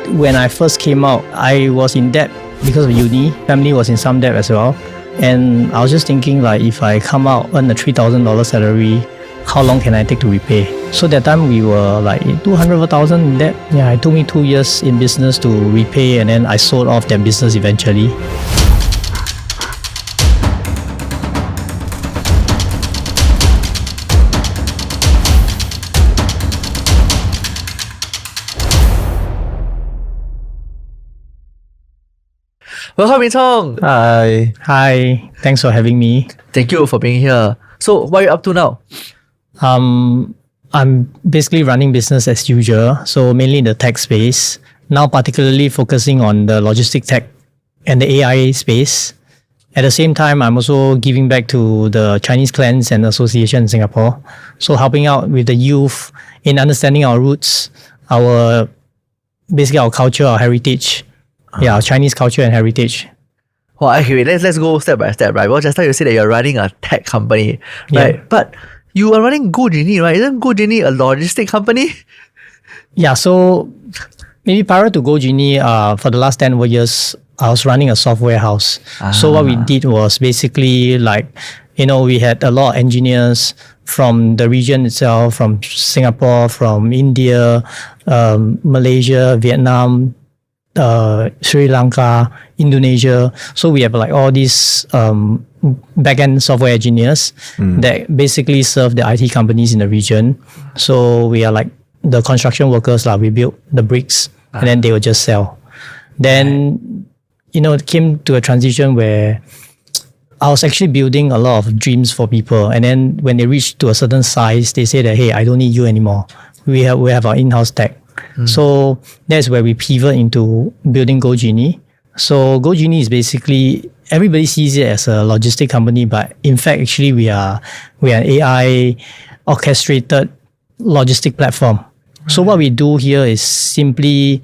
when I first came out, I was in debt because of uni. Family was in some debt as well. And I was just thinking like, if I come out, earn a $3,000 salary, how long can I take to repay? So that time we were like 200,000 in debt. Yeah, it took me 2 years in business to repay, and then I sold off that business eventually. Welcome, Ming Cong. Hi, thanks for having me. Thank you for being here. So, what are you up to now? I'm basically running business as usual, so mainly in the tech space. Now particularly focusing on the logistic tech and the AI space. At the same time, I'm also giving back to the Chinese clans and association in Singapore. So helping out with the youth in understanding our roots, our culture, our heritage. Yeah, our Chinese culture and heritage. Well, okay, let's go step by step, right? Well, just now you said that you're running a tech company, right? Yeah. But you are running Go-Genie, right? Isn't Go-Genie a logistic company? Yeah, so maybe prior to GoJini, for the last 10 over years, I was running a software house. So what we did was basically like, we had a lot of engineers from the region itself, from Singapore, from India, Malaysia, Vietnam, Sri Lanka, Indonesia. So we have like all these back-end software engineers that basically serve the IT companies in the region. So we are like the construction workers. We build the bricks and then they will just sell. Then, it came to a transition where I was actually building a lot of dreams for people. And then when they reach to a certain size, they say that, hey, I don't need you anymore. We have our in-house tech. So that's where we pivot into building GoJini. So GoJini is basically, everybody sees it as a logistic company, but in fact, actually we are an AI-Orchestrated logistic platform. So what we do here is simply,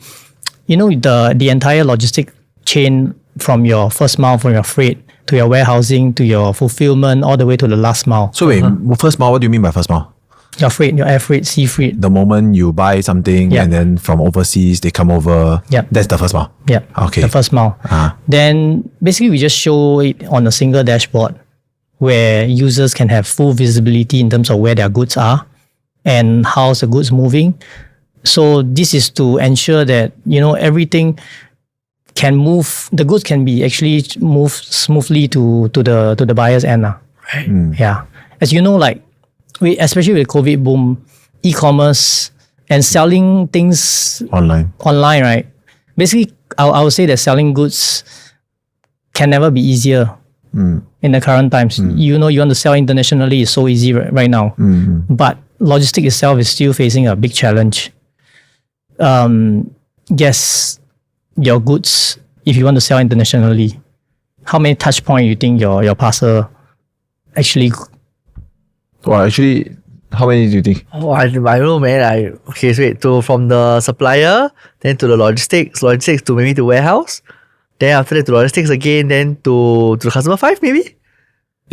the entire logistic chain from your first mile, from your freight to your warehousing, to your fulfillment, all the way to the last mile. So wait, first mile, what do you mean by first mile? Your freight, your air freight, sea freight. The moment you buy something and then from overseas, they come over. That's the first mile. Okay. The first mile. Then basically we just show it on a single dashboard where users can have full visibility in terms of where their goods are and how's the goods moving. So this is to ensure that, everything can move, the goods can be actually moved smoothly to the buyer's end. Right. Yeah. As you know, especially with COVID boom, e-commerce and selling things online, right? Basically, I would say that selling goods can never be easier in the current times. You want to sell internationally is so easy right now. But logistics itself is still facing a big challenge. Yes, your goods, if you want to sell internationally, how many touch points you think your parcel actually? Well, actually, how many do you think? Oh, I don't know, man. From the supplier, then to the logistics to maybe the warehouse, then after that to logistics again, then to the customer 5 maybe?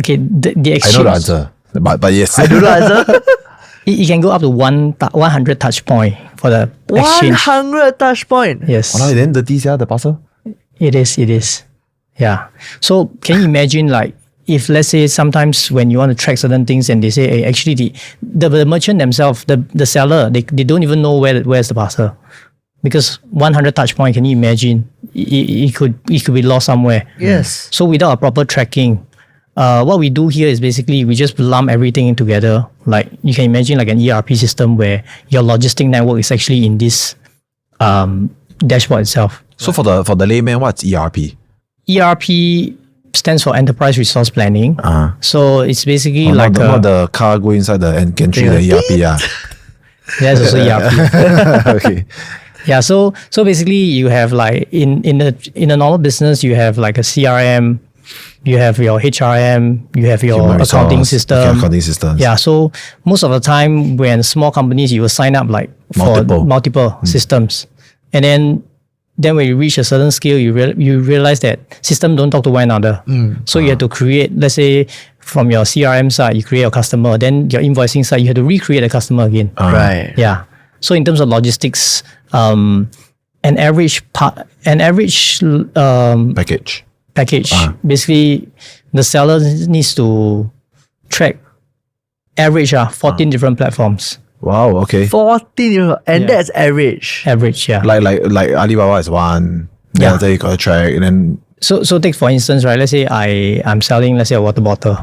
Okay, the exchange. I know the answer, but yes. I do the answer. It can go up to 100 touch point for the exchange. 100 touch point? Yes. Wow, then the parcel? It is. Yeah. So can you imagine if let's say sometimes when you want to track certain things and they say, hey, actually the merchant themselves, the seller, they don't even know where's the parcel. Because 100 touch point, can you imagine? It could be lost somewhere. Yes. So without a proper tracking, what we do here is basically we just lump everything in together. Like you can imagine like an ERP system where your logistic network is actually in this dashboard itself. So for the layman, what's ERP? ERP stands for Enterprise Resource Planning. So it's basically not the car go inside the gantry, the ERP. That's also ERP. Okay. Yeah, so basically you have in a normal business you have like a CRM, you have your HRM, you have your accounting system. Yeah, so most of the time when small companies you will sign up for multiple systems, and then when you reach a certain scale, you realize that systems don't talk to one another. So you have to create, let's say, from your CRM side, you create a customer. Then your invoicing side, you have to recreate a customer again. Right. Yeah. So in terms of logistics, an average package. Basically, the seller needs to track average 14 different platforms. Wow, okay. 14, and that's average. Average, yeah. Like Alibaba is one. Then after you got to track, and then so take for instance, right? Let's say I'm selling, let's say, a water bottle.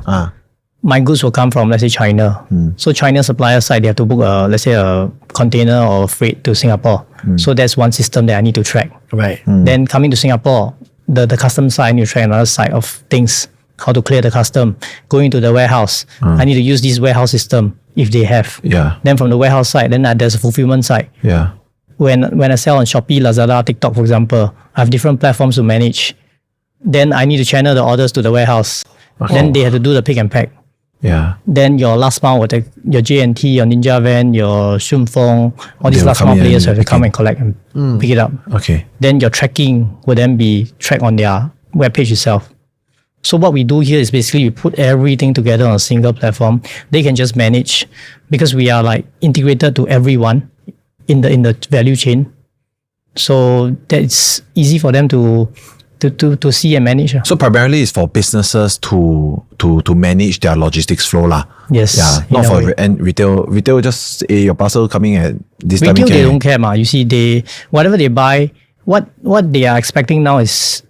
My goods will come from, let's say, China. So China supplier side, they have to book let's say a container or freight to Singapore. So that's one system that I need to track. Right. Then coming to Singapore, the custom side, I need to track another side of things. How to clear the custom. Going to the warehouse, I need to use this warehouse system if they have. Yeah. Then from the warehouse side, then there's a fulfillment side. Yeah. When I sell on Shopee, Lazada, TikTok, for example, I have different platforms to manage. Then I need to channel the orders to the warehouse. Then they have to do the pick and pack. Yeah. Then your last mile will take your JNT, your Ninja Van, your Shunfeng, all these last mile players have to come and collect and pick it up. Okay. Then your tracking will then be tracked on their webpage itself. So what we do here is basically we put everything together on a single platform. They can just manage because we are like integrated to everyone in the value chain. So that's easy for them to see and manage. So primarily it's for businesses to manage their logistics flow lah. Yes. Yeah. Not for and retail. Retail just your parcel coming at this retail, time. Retail they don't care ma. You see whatever they buy, what they are expecting now is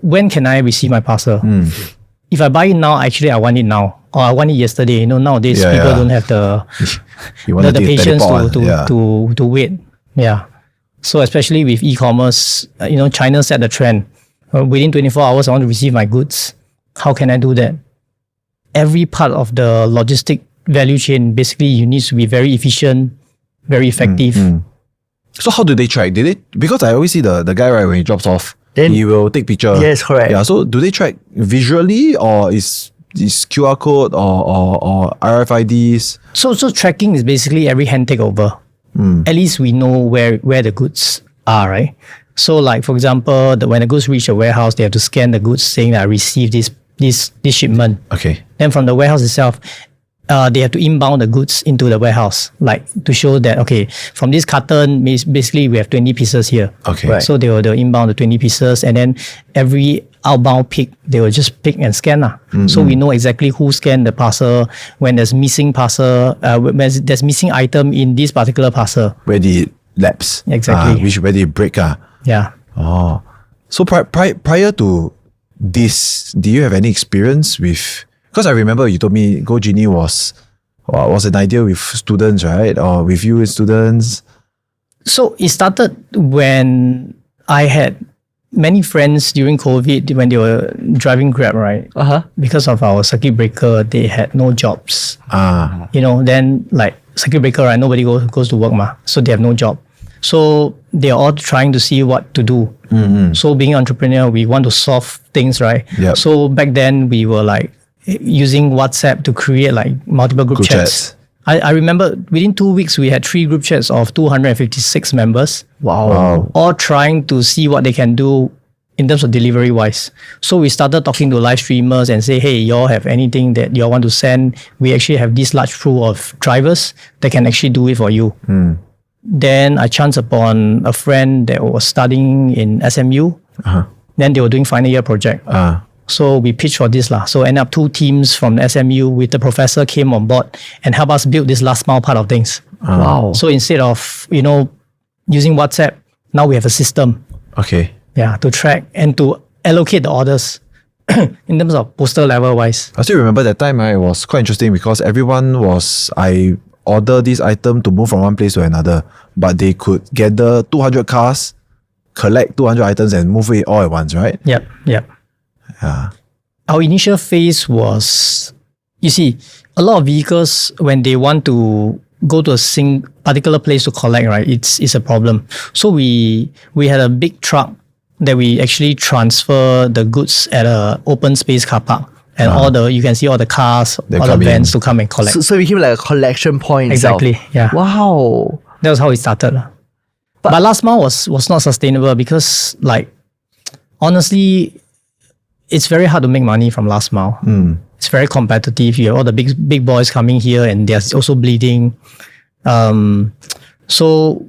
when can I receive my parcel? If I buy it now, actually I want it now. Or I want it yesterday. Nowadays people don't have the patience to wait. Yeah. So especially with e-commerce, China set the trend. Within 24 hours, I want to receive my goods. How can I do that? Every part of the logistic value chain, basically, you need to be very efficient, very effective. So how do they track? Because I always see the guy, right, when he drops off, then he will take picture. Yes, correct. Yeah. So do they track visually, or is QR code or RFIDs? So tracking is basically every hand takeover. At least we know where the goods are, right? So like, for example, when the goods reach a warehouse, they have to scan the goods saying that I received this shipment. Okay. Then from the warehouse itself, they have to inbound the goods into the warehouse, like to show that, okay, from this carton, basically we have 20 pieces here. Okay. Right. So they'll inbound the 20 pieces, and then every outbound pick, they will just pick and scan. So we know exactly who scanned the parcel, when there's missing parcel, when there's missing item in this particular parcel. Where the lapse. Exactly. Where they break. Yeah. Oh. So prior to this, do you have any experience with... Because I remember you told me GoJini was an idea with students, right? Or with you as students? So it started when I had many friends during COVID when they were driving Grab, right? Because of our circuit breaker, they had no jobs. Then like circuit breaker, right? Nobody goes to work, so they have no job. So they're all trying to see what to do. So being an entrepreneur, we want to solve things, right? Yep. So back then we were like using WhatsApp to create like multiple group chats. I remember within 2 weeks, we had 3 group chats of 256 members. Wow. All trying to see what they can do in terms of delivery wise. So we started talking to live streamers and say, hey, y'all have anything that y'all want to send? We actually have this large pool of drivers that can actually do it for you. Then I chanced upon a friend that was studying in SMU. Then they were doing final year project. So we pitched for this. So end up 2 teams from SMU with the professor came on board and help us build this last mile part of things. Wow. So instead of, using WhatsApp, now we have a system. Okay. Yeah, to track and to allocate the orders in terms of postal level wise. I still remember that time, it was quite interesting because I order this item to move from one place to another, but they could gather 200 cars, collect 200 items and move it all at once, right? Yep. Yeah. Our initial phase was, you see, a lot of vehicles, when they want to go to a particular place to collect, right, it's a problem. So we had a big truck that we actually transfer the goods at an open space car park. And you can see all the cars, all the vans to come and collect. So it became like a collection point. Exactly, yeah. Wow. That was how it started. But last mile was not sustainable because, like, honestly, it's very hard to make money from last mile. It's very competitive. You have all the big boys coming here and they're also bleeding. So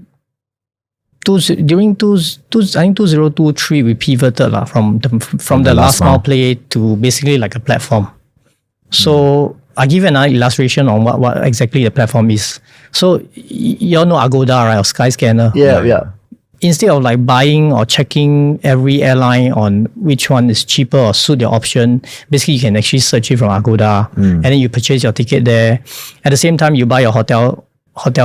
during I think 2023 we pivoted from the last mile play to basically like a platform. So I give an illustration on what exactly the platform is. So you all know Agoda, right, or Skyscanner. Yeah. Instead of like buying or checking every airline on which one is cheaper or suit your option, basically you can actually search it from Agoda and then you purchase your ticket there. At the same time, you buy your hotel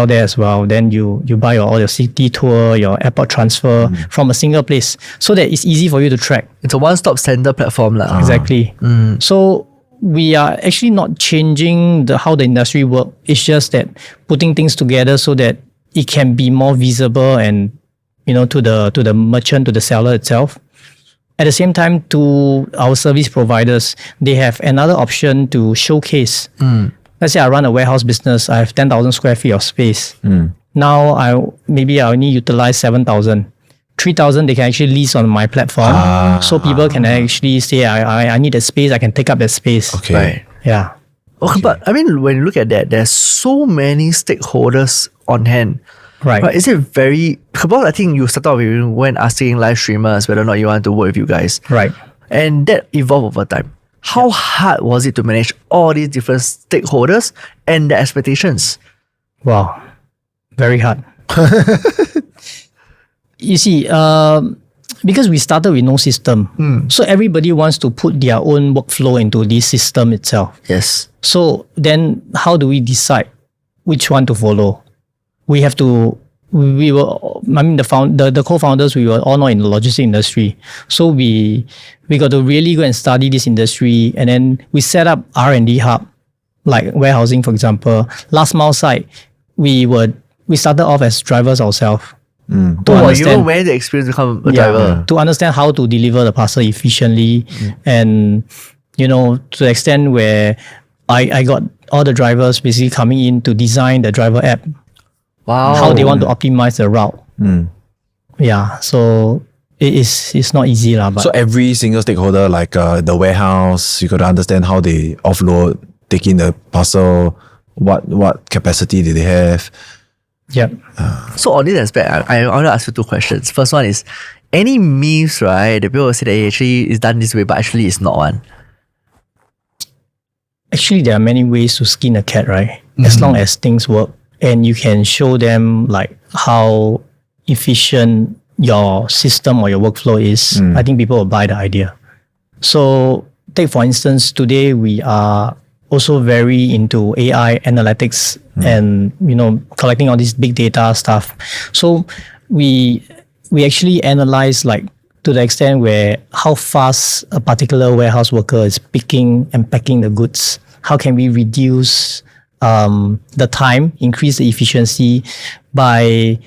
there as well. Then you buy all your city tour, your airport transfer from a single place, so that it's easy for you to track. It's a one-stop center platform. Exactly. So we are actually not changing how the industry works. It's just that putting things together so that it can be more visible and to the merchant, to the seller itself. At the same time, to our service providers, they have another option to showcase. Let's say I run a warehouse business. I have 10,000 square feet of space. Now I only utilize 7,000. 3,000 they can actually lease on my platform. So people can actually say, I need a space. I can take up that space. Okay. Right. Yeah. Okay, but I mean, when you look at that, there's so many stakeholders on hand. Right. But is it very... Because I think you started off when asking live streamers whether or not you want to work with you guys. Right. And that evolved over time. How hard was it to manage all these different stakeholders and their expectations? Wow. Very hard. You see, because we started with no system, so everybody wants to put their own workflow into this system itself. Yes. So then how do we decide which one to follow? We have to, the co-founders, we were all not in the logistics industry. So we got to really go and study this industry, and then we set up R&D hub, like warehousing, for example. Last mile side, we started off as drivers ourselves. You know where the experience to become a driver. To understand how to deliver the parcel efficiently, and to the extent where I got all the drivers basically coming in to design the driver app. Wow. How they want to optimize the route. Yeah, so it's not easy but So every single stakeholder, like the warehouse, you got to understand how they offload, take in the parcel, what capacity do they have. Yep. So on this aspect, I want to ask you two questions. First one is, any myths, right, that people will say that actually it's done this way, but actually it's not one? Actually, there are many ways to skin a cat, right? As long as things work and you can show them like how efficient your system or your workflow is, I think people will buy the idea. So take for instance, today we are also very into AI analytics and collecting all this big data stuff. So we actually analyze like to the extent where how fast a particular warehouse worker is picking and packing the goods. How can we reduce the time, increase the efficiency by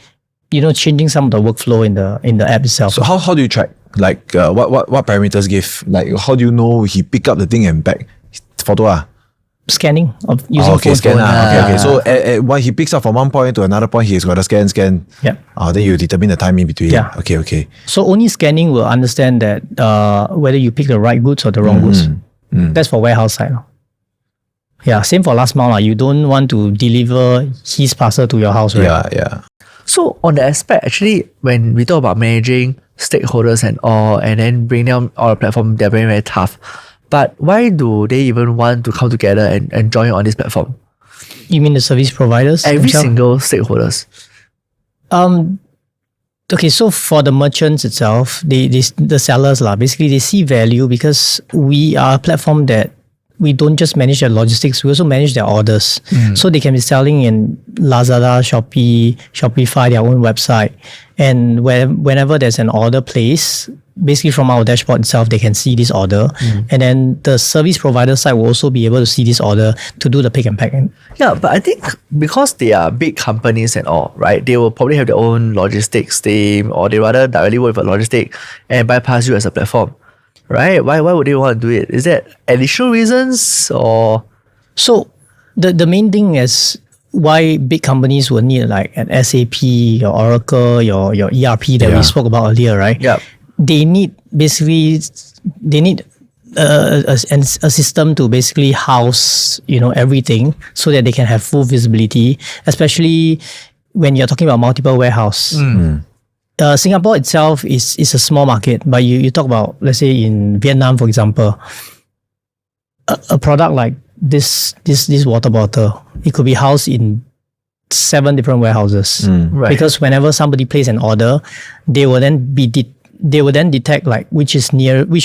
changing some of the workflow in the app itself. So how do you track? Like what parameters give? Like how do you know he pick up the thing and back? Photo Scanning of using phone. Scan. Okay. So when he picks up from one point to another point, he's got to scan. Yeah. Then you determine the time in between. Yeah. Okay. So only scanning will understand that whether you pick the right goods or the wrong goods. That's for warehouse side. Yeah. Same for last mile. You don't want to deliver his parcel to your house, right? Yeah. So on the aspect, actually, when we talk about managing stakeholders and all, and then bring them on a platform, they're very, very tough. But why do they even want to come together and join on this platform? You mean the service providers? Every themselves? single stakeholders. Okay, so for the merchants itself, the sellers basically they see value because we are a platform that we don't just manage their logistics, we also manage their orders. So they can be selling in Lazada, Shopee, Shopify, their own website. And whenever there's an order placed, basically from our dashboard itself, they can see this order. And then the service provider side will also be able to see this order to do the pick and pack. Yeah, but I think because they are big companies and all, right, they will probably have their own logistics team, or they rather directly work with a logistic and bypass you as a platform. Right? Why would they want to do it? Is that additional reasons or? So the main thing is why big companies will need like an SAP, your Oracle, your ERP that we spoke about earlier, right? Yeah. They need a system to basically house everything so that they can have full visibility, especially when you're talking about multiple warehouse. Singapore itself is a small market, but you talk about, let's say in Vietnam, for example, a product like this water bottle, it could be housed in 7 different warehouses. Right. Because whenever somebody places an order, they will then detect like which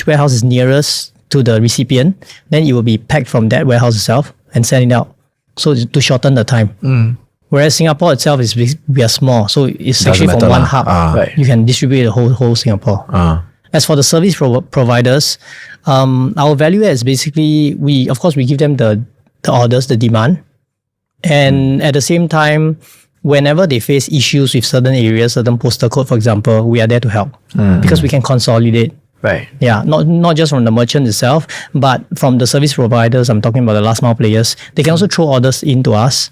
warehouse is nearest to the recipient. Then it will be packed from that warehouse itself and sent it out. So to shorten the time. Whereas Singapore itself we are small, so it's Doesn't actually from matter one lah. hub. Right. You can distribute the whole Singapore. As for the service providers, our value add is basically we give them the orders, the demand, and at the same time, whenever they face issues with certain areas, certain postal code, for example, we are there to help because we can consolidate. Right. Yeah, not just from the merchant itself, but from the service providers. I'm talking about the last mile players. They can also throw orders into us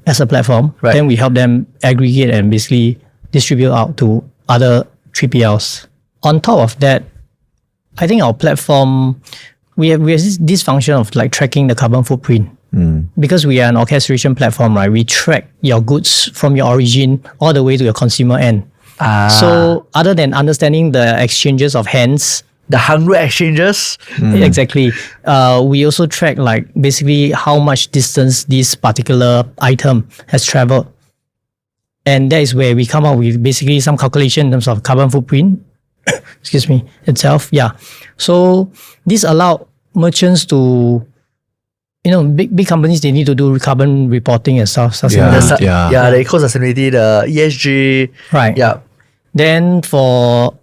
as a platform. Right. Then we help them aggregate and basically distribute out to other 3PLs. On top of that, I think our platform, we have this function of like tracking the carbon footprint. Because we are an orchestration platform, right? We track your goods from your origin all the way to your consumer end. So other than understanding the exchanges of hands, The 100 exchanges. exactly, we also track like basically how much distance this particular item has traveled. And that is where we come up with basically some calculation in terms of carbon footprint, itself. Yeah. So this allow merchants to, big companies, they need to do carbon reporting and stuff. The eco-sustainability, the ESG. Right. Yeah. Then for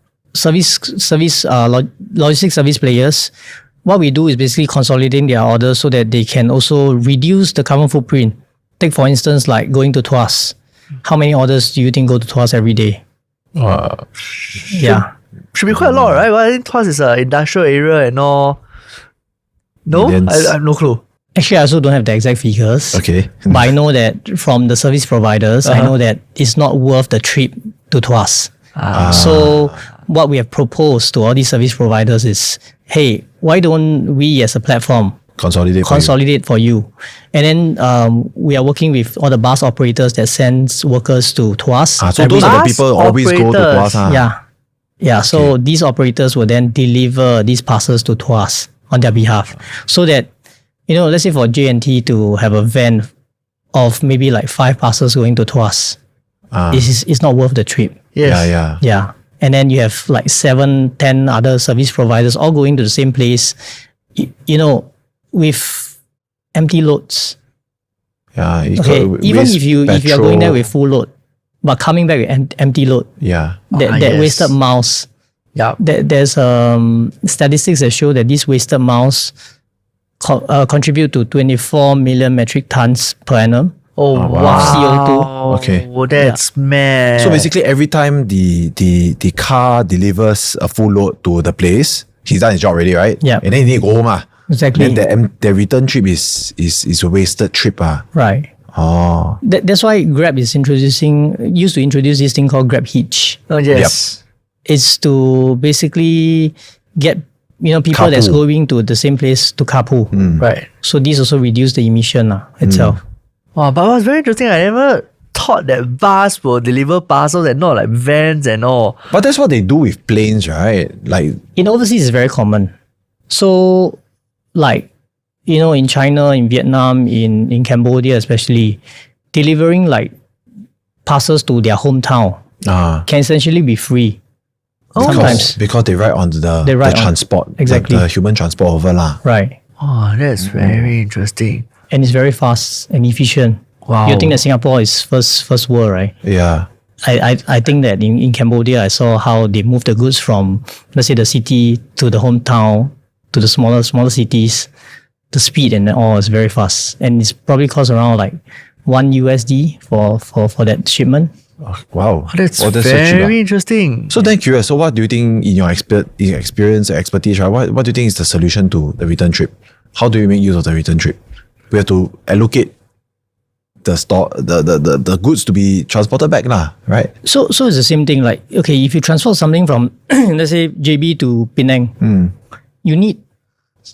logistics service players, what we do is basically consolidating their orders so that they can also reduce the carbon footprint. Take for instance, like going to Tuas. How many orders do you think go to Tuas every day? Yeah. Should be quite a lot, right? Well, I think Tuas is an industrial area and all. No? Millions. I have no clue. Actually, I also don't have the exact figures. Okay. But I know that from the service providers, I know that it's not worth the trip to Tuas. So what we have proposed to all these service providers is, hey, why don't we as a platform consolidate for you? And then we are working with all the bus operators that sends workers to Tuas. So those are the people always go to Tuas. Yeah. So these operators will then deliver these parcels to Tuas on their behalf. So that, let's say for J&T to have a van of maybe like 5 parcels going to Tuas, it's not worth the trip. Yes. Yeah. And then you have like 7-10 other service providers all going to the same place, with empty loads. Yeah. Even if you are going there with full load, but coming back with empty load. Yeah. That wasted miles. Yeah. There's statistics that show that these wasted miles contribute to 24 million metric tons per annum. Oh, wow. CO2. Okay. Oh, that's mad. So basically, every time the car delivers a full load to the place, he's done his job already, right? Yeah. And then he need to go home. Exactly. Then the return trip is a wasted trip. Right. Oh. That's why Grab used to introduce this thing called Grab Hitch. Oh, yes. It's to basically get people Carpool. that's going to the same place to carpool. Right. So this also reduce the emission itself. Wow, but it was very interesting. I never thought that bus will deliver parcels and not like vans and all. But that's what they do with planes, right? Like In overseas, it's very common. So, like, in China, in Vietnam, in Cambodia especially, delivering like parcels to their hometown can essentially be free. Sometimes. because they ride on the transport, exactly. the human transport over lah. Right. Oh, that's very interesting. And it's very fast and efficient. Wow. You think that Singapore is first world, right? Yeah. I think that in Cambodia, I saw how they move the goods from, let's say, the city to the hometown, to the smaller cities. The speed and all is very fast. And it's probably cost around like $1 for that shipment. Oh, wow. That's so cheap, very interesting. So then curious, so what do you think in your experience, expertise, right? What do you think is the solution to the return trip? How do you make use of the return trip? We have to allocate the goods to be transported back lah, right? So it's the same thing. Like, okay, if you transport something from let's say JB to Penang, you need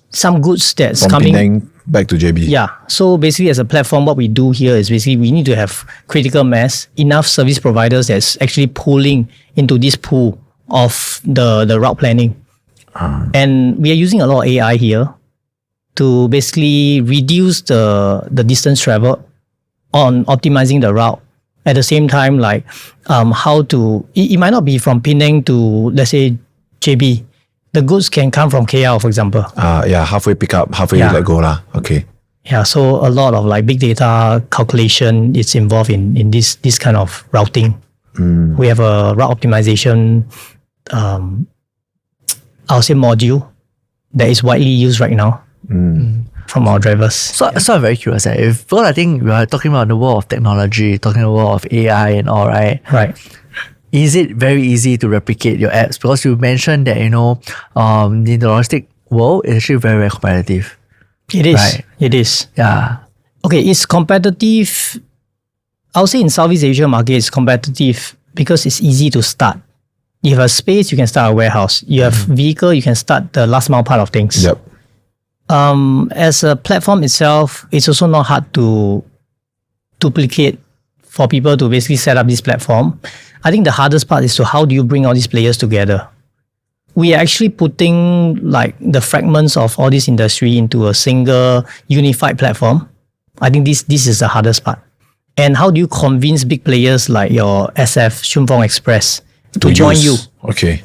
some goods that's From coming Penang back to JB. Yeah. So basically, as a platform, what we do here is basically we need to have critical mass, enough service providers that's actually pulling into this pool of the route planning. And we are using a lot of AI here to basically reduce the distance traveled on optimizing the route. At the same time, like how to, it might not be from Penang to, let's say, JB. The goods can come from KL, for example. Yeah, halfway pick up, halfway let go lah. Okay. Yeah, so a lot of like big data calculation is involved in this kind of routing. We have a route optimization, I'll say module that is widely used right now from our drivers. So I'm very curious. Because I think we are talking about the world of technology, talking about the world of AI and all, right? Right. Is it very easy to replicate your apps? Because you mentioned that, in the logistic world, it's actually very, very competitive. It is. Right. It is. Yeah. Okay, it's competitive. I'll say in Southeast Asia market, it's competitive because it's easy to start. You have a space, you can start a warehouse. You have vehicle, you can start the last mile part of things. Yep. As a platform itself, it's also not hard to duplicate for people to basically set up this platform. I think the hardest part is to how do you bring all these players together. We are actually putting like the fragments of all this industry into a single unified platform. I think this is the hardest part. And how do you convince big players like your SF, Shunfeng Express to join you? Okay.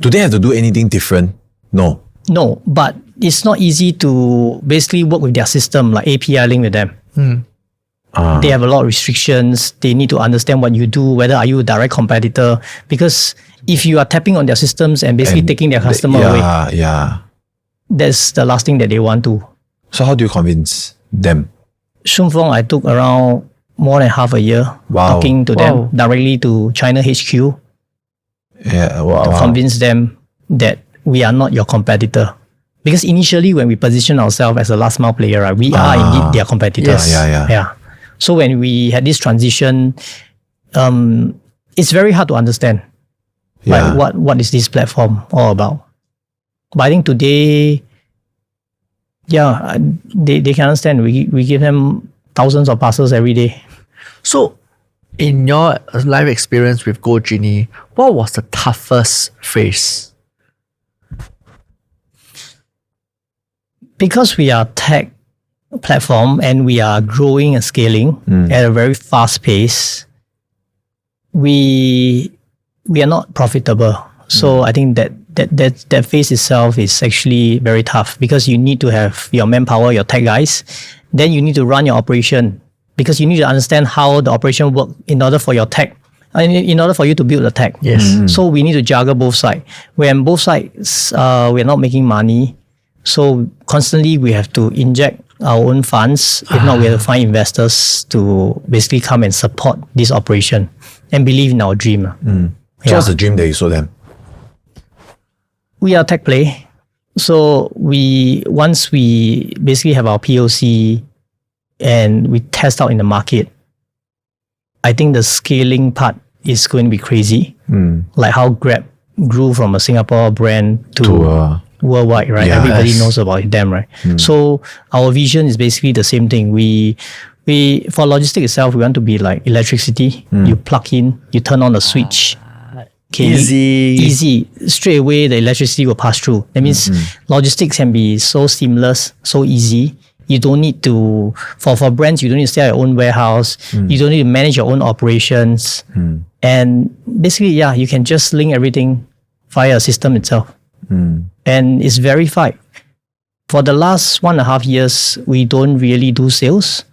Do they have to do anything different? No. No, but it's not easy to basically work with their system, like API link with them. They have a lot of restrictions. They need to understand what you do, whether are you a direct competitor. Because if you are tapping on their systems and basically taking their customer away, that's the last thing that they want to. So how do you convince them? Shunfeng, I took around more than half a year talking to them directly to China HQ to convince them that we are not your competitor. Because initially when we position ourselves as a last mile player, right, we are indeed their competitors. Yeah. So when we had this transition, it's very hard to understand like what is this platform all about. But I think today, they can understand. We give them thousands of parcels every day. So, in your life experience with GoJini, what was the toughest phase? Because we are tech platform and we are growing and scaling at a very fast pace, we are not profitable. So I think that phase itself is actually very tough because you need to have your manpower, your tech guys. Then you need to run your operation because you need to understand how the operation works in order for your tech, in order for you to build the tech. Yes. So we need to juggle both sides. When both sides, we're not making money. So constantly we have to inject our own funds. If not, we have to find investors to basically come and support this operation and believe in our dream. So what's the dream that you sold them? We are tech play. So once we basically have our POC and we test out in the market, I think the scaling part is going to be crazy. Like how Grab grew from a Singapore brand to worldwide, right? Yes. Everybody knows about them, right? So our vision is basically the same thing. We for logistics itself, we want to be like electricity. You plug in, you turn on the switch. Okay, easy. Straight away, the electricity will pass through. That means logistics can be so seamless, so easy. You don't need to, for brands, you don't need to stay at your own warehouse. You don't need to manage your own operations. And basically, you can just link everything via a system itself. And it's verified. For the last 1.5 years, we don't really do sales,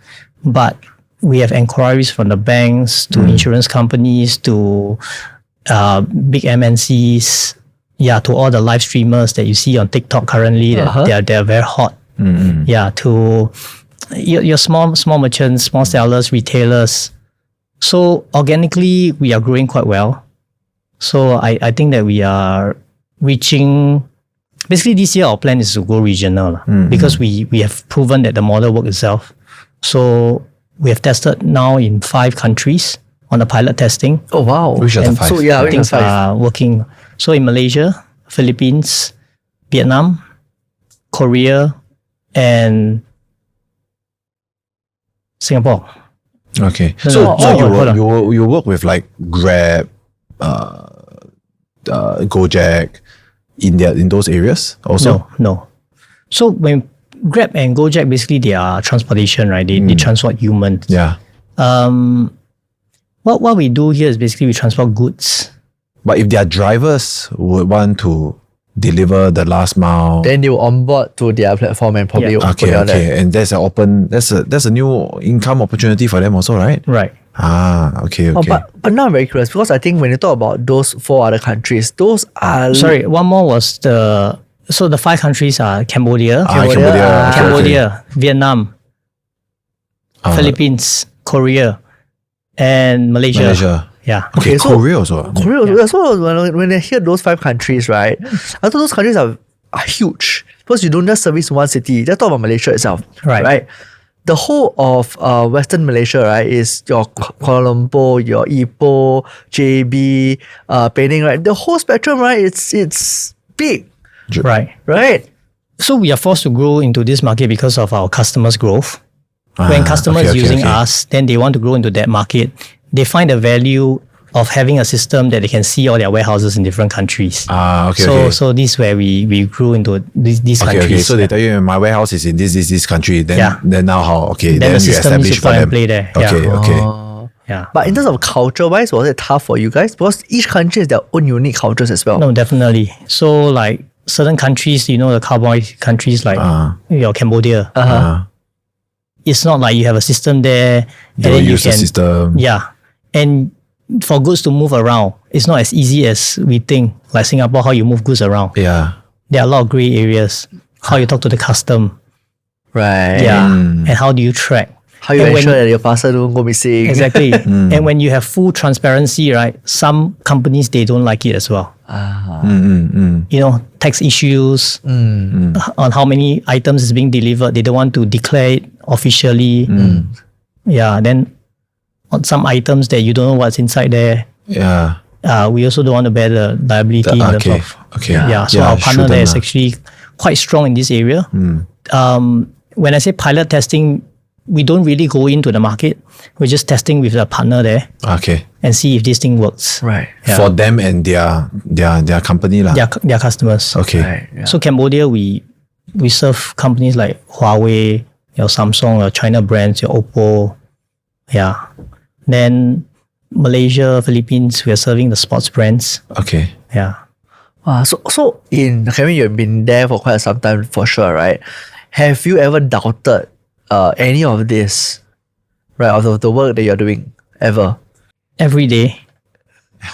but we have inquiries from the banks to insurance companies to big MNCs, to all the live streamers that you see on TikTok currently. They're very hot. To your small merchants, small sellers, retailers. So organically, we are growing quite well. So I think that we are reaching. Basically, this year our plan is to go regional because we have proven that the model works itself. So we have tested now in 5 countries on the pilot testing. Oh wow! Which are the 5? So things are working. So in Malaysia, Philippines, Vietnam, Korea, and Singapore. Okay. No, So, no, so hold on. you work with like Grab, Gojek, in those areas also? No. So when Grab and Gojek, basically they are transportation, right? They transport humans. Yeah. What we do here is basically we transport goods. But if their drivers would want to deliver the last mile, Then they will onboard to their platform and probably Yeah. put it on there. and that's a new income opportunity for them also, right? Right. Okay. Oh, but now I'm very curious because I think when you talk about those 4 other countries, those are Sorry, one more was the 5 countries are Cambodia, Cambodia. Vietnam, Philippines, Korea, and Malaysia. Yeah. Okay, Okay, so- Korea also. Korea. So when I hear those 5 countries, right, I thought those countries are huge because you don't just service one city. Let's talk about Malaysia itself, Right. The whole of Western Malaysia, right, is your Kuala Lumpur, your Ipoh, JB, Penang, right? The whole spectrum, right? It's big, Right. right? So we are forced to grow into this market because of our customers' growth. When customers using us, then they want to grow into that market. They find the value of having a system that they can see all their warehouses in different countries. So this is where we grew into these countries. Okay. So they tell you my warehouse is in this country. Then now how? Okay. Then the you system needs establish to for plug them. and play there. Okay. Yeah. Okay. Yeah. But in terms of culture-wise, was it tough for you guys? Because each country has their own unique cultures as well. No, definitely. So like certain countries, the cowboy countries like your Cambodia. It's not like you have a system there and They will then you use the can system. Yeah. And for goods to move around, it's not as easy as we think. Like Singapore, how you move goods around. Yeah. There are a lot of gray areas. How you talk to the custom. Right. Yeah. And how do you track? How you And when- ensure that your parcel don't go missing. Exactly. And when you have full transparency, right? Some companies, they don't like it as well. Tax issues on how many items is being delivered. They don't want to declare it officially. Yeah. Then on some items that you don't know what's inside there. Yeah. We also don't want to bear the liability in terms Okay. of Okay. So our partner there is shouldn't, actually quite strong in this area. When I say pilot testing, we don't really go into the market. We're just testing with the partner there Okay. and see if this thing works. Right. Yeah. For them and their company lah. Their customers. Okay. Right. Yeah. So Cambodia, we serve companies like Huawei, your Samsung, your China brands, your Oppo. Yeah. Then Malaysia, Philippines, we are serving the sports brands. Okay. Yeah. So in Kevin, you've been there for quite some time for sure, right? Have you ever doubted any of this, right? Of the work that you're doing ever? Every day.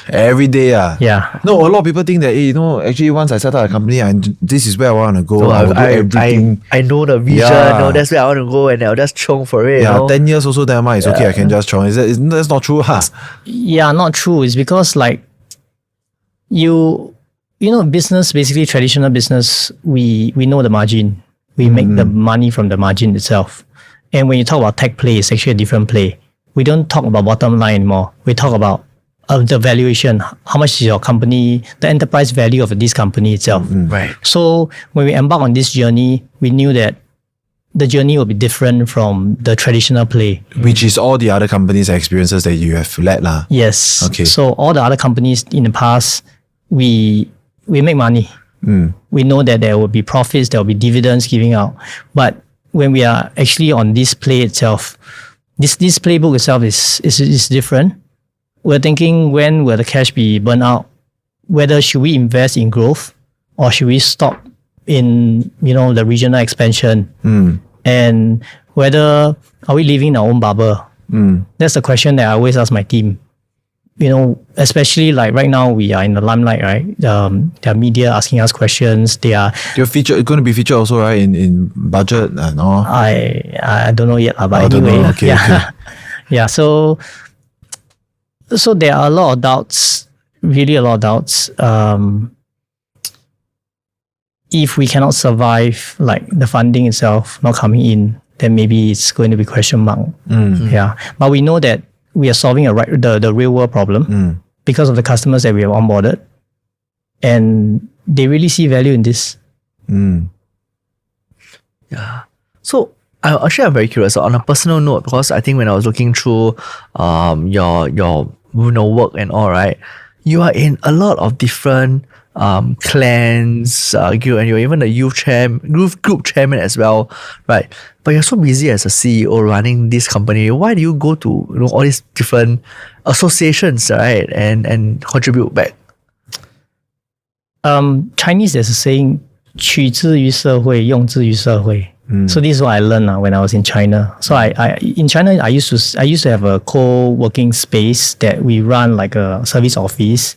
Every day. Yeah. No, a lot of people think that, actually once I set up a company, this is where I want to go. So I will do everything. I know the vision. Yeah. No, that's where I want to go, and I'll just chung for it. Yeah, you know? 10 years also, then it's okay, I can just try. That's not true, huh? Yeah, not true. It's because like business, basically traditional business, we know the margin. We make the money from the margin itself. And when you talk about tech play, it's actually a different play. We don't talk about bottom line anymore. We talk about the valuation. How much is your company, the enterprise value of this company itself. Right. So when we embark on this journey, we knew that the journey will be different from the traditional play. Which is all the other companies' experiences that you have led lah. Yes. Okay. So all the other companies in the past, we make money. We know that there will be profits, there will be dividends giving out. But when we are actually on this play itself, this playbook itself is different. We're thinking, when will the cash be burned out? Whether should we invest in growth or should we stop in the regional expansion? And whether are we living in our own bubble? That's the question that I always ask my team. Especially like right now we are in the limelight, right? There are media asking us questions. You're going to be featured also, right? In budget and all. I don't know yet, but I don't anyway, know. Okay, yeah, yeah. So there are a lot of doubts, really a lot of doubts. If we cannot survive, like the funding itself not coming in, then maybe it's going to be question mark. Yeah, but we know that we are solving the real world problem because of the customers that we have onboarded, and they really see value in this. Yeah. So I'm very curious. So on a personal note, because I think when I was looking through your work and all, right, you are in a lot of different clans, and you're even a group chairman as well, right? But you're so busy as a CEO running this company. Why do you go to all these different associations, right, and contribute back? Chinese there's a saying, 取之于社会，用之于社会. So this is what I learned when I was in China. So I in China I used to have a co-working space that we run like a service office.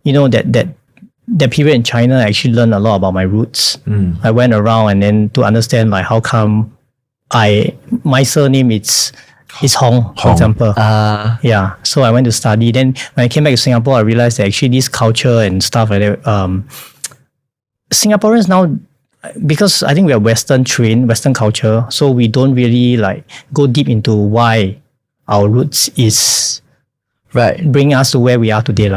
That period in China I actually learned a lot about my roots. I went around and then to understand like how come my surname is Hong, for example. Yeah. So I went to study. Then when I came back to Singapore, I realized that actually this culture and stuff like that, Singaporeans now, because I think we are Western trained, Western culture, so we don't really like go deep into why our roots is bringing us to where we are today.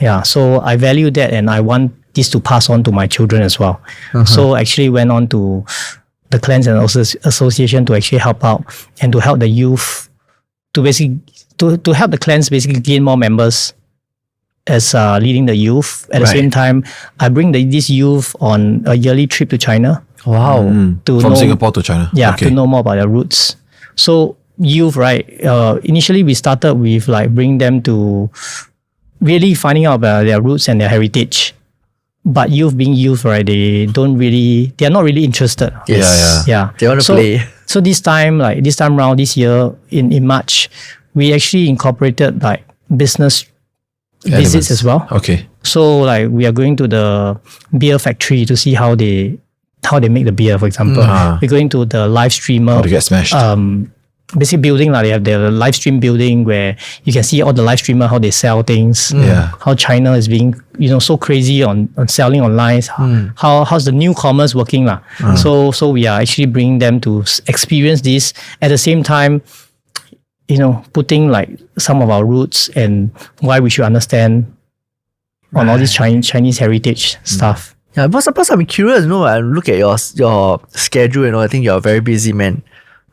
Yeah. So I value that and I want this to pass on to my children as well. So actually went on to the clans and association to actually help out and to help the youth to help the clans basically gain more members as leading the youth. At the same time, I bring this youth on a yearly trip to China. Wow. From Singapore to China. Yeah, to know more about their roots. So youth, right? Initially we started with like bring them to really finding out about their roots and their heritage. But youth being youth, right? They are not really interested. Yes. Yeah. They want to play. So this time around this year in March, we actually incorporated like business visits as well. Okay. So like we are going to the beer factory to see how they make the beer, for example. We're going to the live streamer. How to get smashed. Basic building, they have the live stream building where you can see all the live streamer, how they sell things. How China is being, so crazy on selling online. How's the new commerce working. So we are actually bringing them to experience this. At the same time, putting like some of our roots and why we should understand on all this Chinese heritage stuff. Yeah, but I'm curious, I look at your schedule, I think you're a very busy man,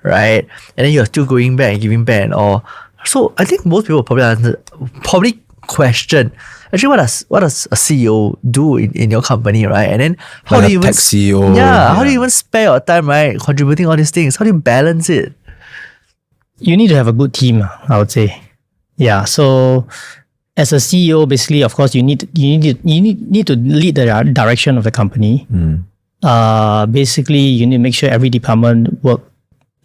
right? And then you're still going back and giving back and all. So I think most people probably question, actually, what does a CEO do in your company, right? And then how do you even tech CEO? How do you even spare your time, right, contributing all these things? How do you balance it? You need to have a good team, I would say. Yeah. So as a CEO, basically, of course, you need to lead the direction of the company. Basically, you need to make sure every department work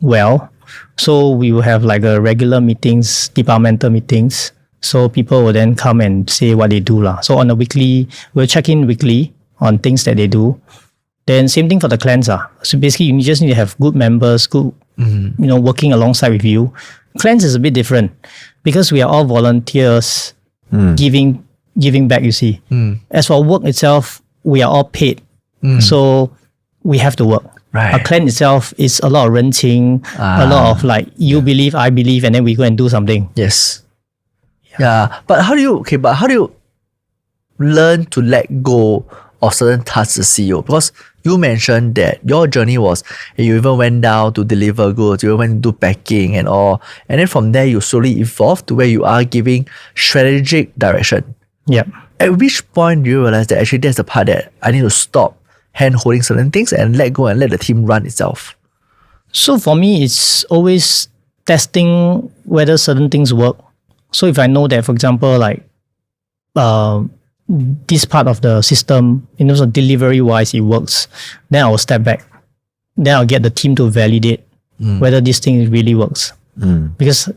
well. So we will have like a regular meetings, departmental meetings. So people will then come and say what they do. So on a weekly, we'll check in weekly on things that they do. Then same thing for the clans. So basically, you just need to have good members, working alongside with you. Clans is a bit different because we are all volunteers giving back, you see. As for work itself, we are all paid. So we have to work. Right. A clan itself is a lot of renting, a lot of like you believe, I believe, and then we go and do something. Yes. Yeah. But how do you learn to let go of certain tasks as CEO? Because you mentioned that your journey was you even went down to deliver goods, you went to do packing and all. And then from there, you slowly evolved to where you are giving strategic direction. Yeah. At which point do you realize that actually that's the part that I need to stop hand-holding certain things and let go and let the team run itself? So for me, it's always testing whether certain things work. So if I know that, for example, like this part of the system, in terms of delivery-wise, it works, then I'll step back. Then I'll get the team to validate whether this thing really works. Because,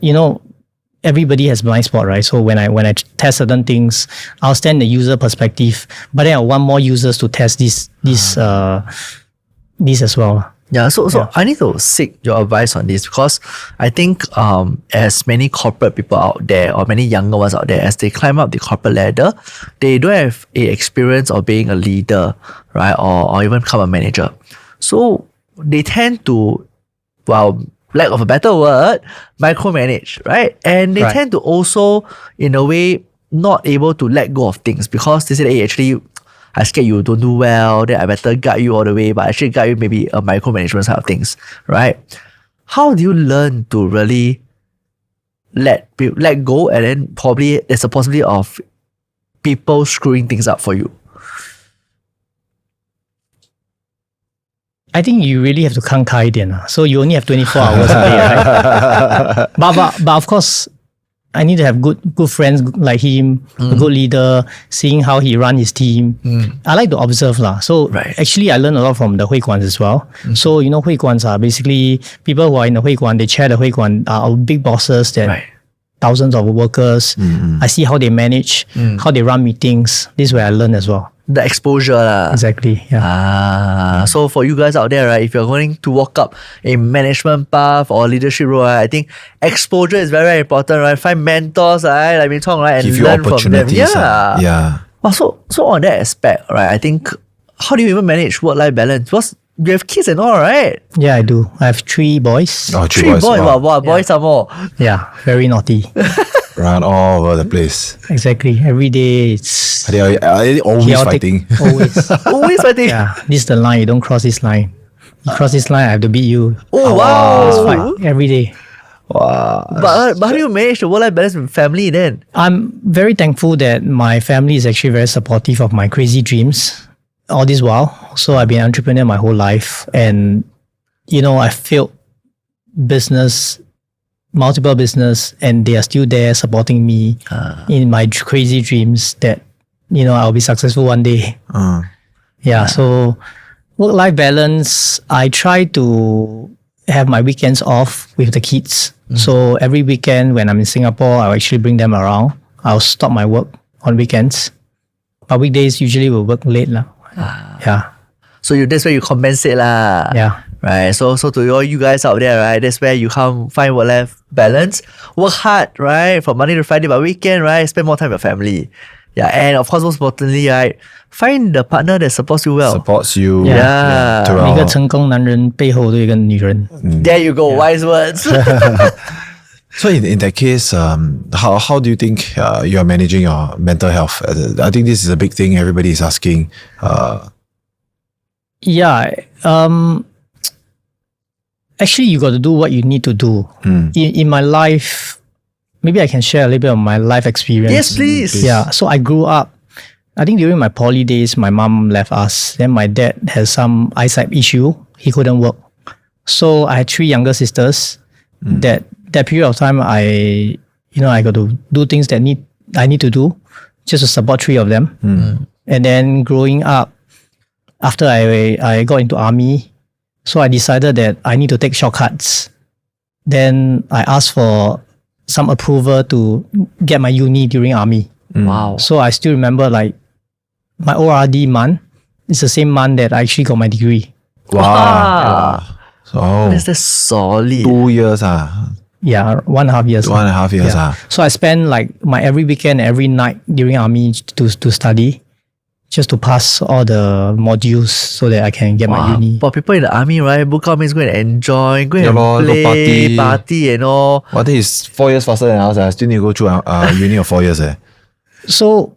everybody has blind spot, right? So when I test certain things, I'll stand the user perspective, but then I want more users to test this as well. Yeah, so I need to seek your advice on this because I think as many corporate people out there or many younger ones out there, as they climb up the corporate ladder, they don't have a experience of being a leader, right? Or even become a manager. So they tend to, lack of a better word, micromanage, right? And they tend to also, in a way, not able to let go of things because they say, hey, actually, I scared you don't do well, then I better guide you all the way, but actually guide you maybe a micromanagement side of things, right? How do you learn to really let go, and then probably there's a possibility of people screwing things up for you? I think you really have to 慷慨一点. So you only have 24 hours a day, right? but of course, I need to have good friends like him, a good leader, seeing how he run his team. I like to observe lah. So actually, I learned a lot from the 会馆 as well. So you know, 会馆 are basically people who are in the 会馆, they chair the 会馆, are our big bosses that thousands of workers. I see how they manage, how they run meetings. This is where I learn as well. The exposure lah. Exactly. Yeah. So for you guys out there, right, if you're going to walk up a management path or leadership role, right, I think exposure is very, very important, right? Find mentors, right, like Ming Cong, right, and Give you learn from them. opportunities. Yeah. Well, so on that aspect, right, I think, how do you even manage work-life balance? Because you have kids and all, right? Yeah, I do. I have 3 boys. Oh, Three boys. Wow, boys are more. Yeah, very naughty. Run all over the place. Exactly. Every day it's Are they always chaotic. fighting? Always. Always fighting. Yeah, this is the line. You don't cross this line. You cross this line, I have to beat you. Oh, wow. It's fight every day. Wow. But how do you manage the work-life balance with family then? I'm very thankful that my family is actually very supportive of my crazy dreams all this while. So I've been an entrepreneur my whole life, and you know, I failed multiple business, and they are still there supporting me in my crazy dreams that, you know, I'll be successful one day. Yeah, so work-life balance, I try to have my weekends off with the kids. So every weekend when I'm in Singapore, I'll actually bring them around. I'll stop my work on weekends. But weekdays usually we'll work late lah. Yeah. So that's where you compensate lah. Yeah. Right. So to all you guys out there, right, that's where you come find work-life balance. Work hard, right, from Monday to Friday, but weekend, right, spend more time with your family. Yeah, and of course, most importantly, right, find the partner that supports you well. Supports you. Yeah. 每个成功男人背后都有一个女人。There you go, wise words. So in that case, how do you think you are managing your mental health? I think this is a big thing everybody is asking. Actually, you got to do what you need to do. In my life, maybe I can share a little bit of my life experience. Yes, please. Yeah, so I grew up, I think during my poly days, my mom left us. Then my dad has some eyesight issue. He couldn't work. So I had 3 younger sisters. That period of time, I got to do things that I need to do just to support 3 of them. And then growing up, after I got into army, so I decided that I need to take shortcuts. Then I asked for some approval to get my uni during army. Wow. So I still remember like my ORD month is the same month that I actually got my degree. Wow. So That's solid. 2 years. Yeah, 1.5 years. 1.5 years. Yeah. So I spent like my every weekend, every night during army to study, just to pass all the modules so that I can get my uni. But people in the army, right, book out means go and enjoy, go and go play, party and all. Well, I think it's 4 years faster than ours. I still need to go through uni of 4 years. So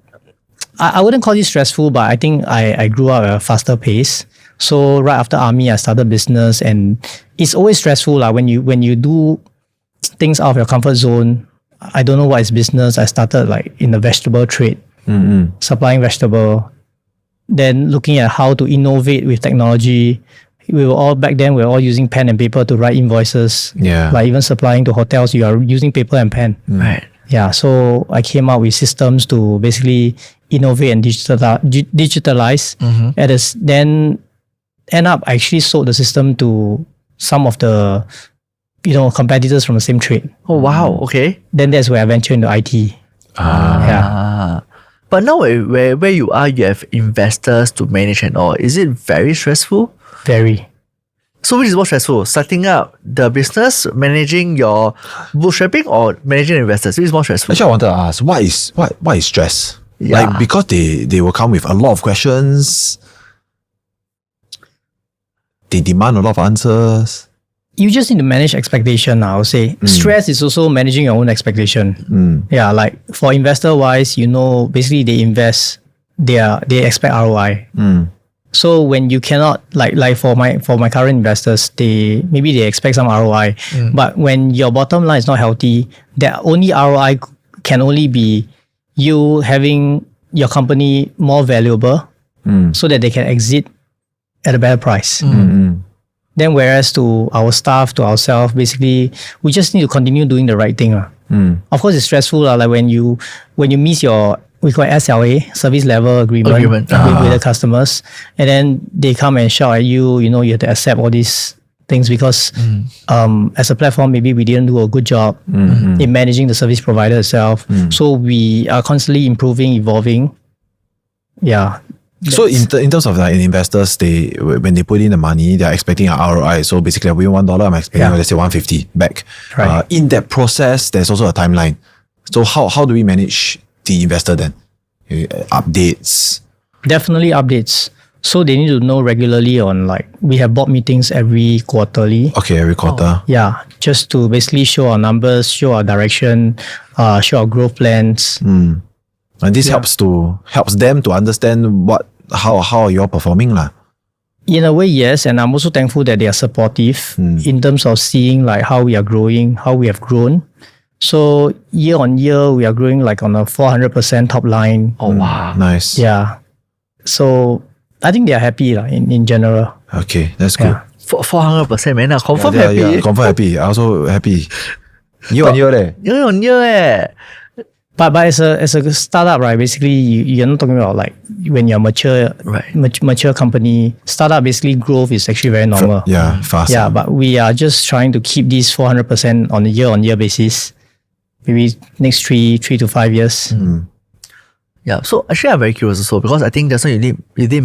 I wouldn't call it stressful, but I think I grew up at a faster pace. So right after army, I started business, and it's always stressful when you do things out of your comfort zone. I don't know what is business. I started like in the vegetable trade, supplying vegetable. Then looking at how to innovate with technology. We were all using pen and paper to write invoices. Yeah. Like even supplying to hotels, you are using paper and pen. Right. Yeah. So I came up with systems to basically innovate and digitalize. Then end up I actually sold the system to some of the competitors from the same trade. Oh wow. Okay. Then that's where I ventured into IT. Yeah. But now where you are, you have investors to manage and all. Is it very stressful? Very. So which is more stressful? Starting up the business, managing your bootstrapping, or managing investors? Which is more stressful? Actually, I wanted to ask, what is stress? Yeah. Like, because they will come with a lot of questions. They demand a lot of answers. You just need to manage expectation, I would say. Stress is also managing your own expectation. Yeah, like for investor wise, basically they invest they expect ROI. So when you cannot like for my current investors, they expect some ROI, but when your bottom line is not healthy, the only ROI can only be you having your company more valuable, so that they can exit at a better price. Then whereas to our staff, to ourselves, basically we just need to continue doing the right thing. Of course, it's stressful. Like when you miss your, we call it SLA, service level agreement. With the customers, and then they come and shout at you, you have to accept all these things because as a platform, maybe we didn't do a good job in managing the service provider itself. So we are constantly improving, evolving. Yeah. So in terms of like investors, when they put in the money, they're expecting an ROI. So basically, I win $1, I'm expecting let's say 150 back. Right. In that process, there's also a timeline. So how do we manage the investor then? Updates. Definitely updates. So they need to know regularly on, like, we have board meetings every quarterly. Okay, every quarter. Yeah, just to basically show our numbers, show our direction, show our growth plans. And this helps them to understand how you're performing lah. In a way, yes, and I'm also thankful that they are supportive in terms of seeing like how we are growing, how we have grown. So year on year, we are growing like on a 400% top line. Oh wow, nice. Yeah, so I think they are happy in general. Okay, that's good. 400%, man. Confirm happy. Yeah, confirm happy. I also happy. Year on year leh. Year on year eh. But as a startup, right? Basically, you're not talking about like when you're mature, mature company. Startup basically growth is actually very normal. Fast. Yeah, but we are just trying to keep this 400% on a year basis. Maybe next 3 to 5 years. Yeah. So actually, I'm very curious also because I think just now you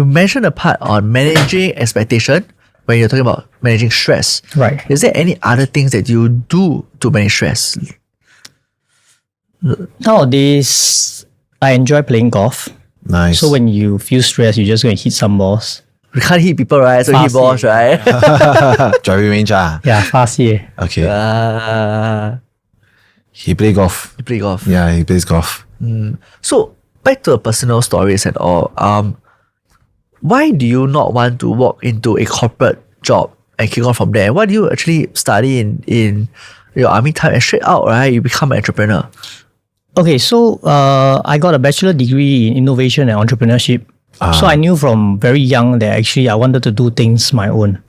mentioned a part on managing expectation when you're talking about managing stress. Right. Is there any other things that you do to manage stress? Nowadays, I enjoy playing golf. Nice. So when you feel stressed, you just go and hit some balls. We can't hit people, right? So hit Fast, balls, right? Driving range Yeah, fast here. Okay. He play golf. You play golf. Yeah, he plays golf. So back to the personal stories and all. Why do you not want to walk into a corporate job and kick on from there? Why do you actually study in your army time and straight out, right? You become an entrepreneur. Okay, so I got a bachelor degree in innovation and entrepreneurship. So I knew from very young that actually I wanted to do things my own.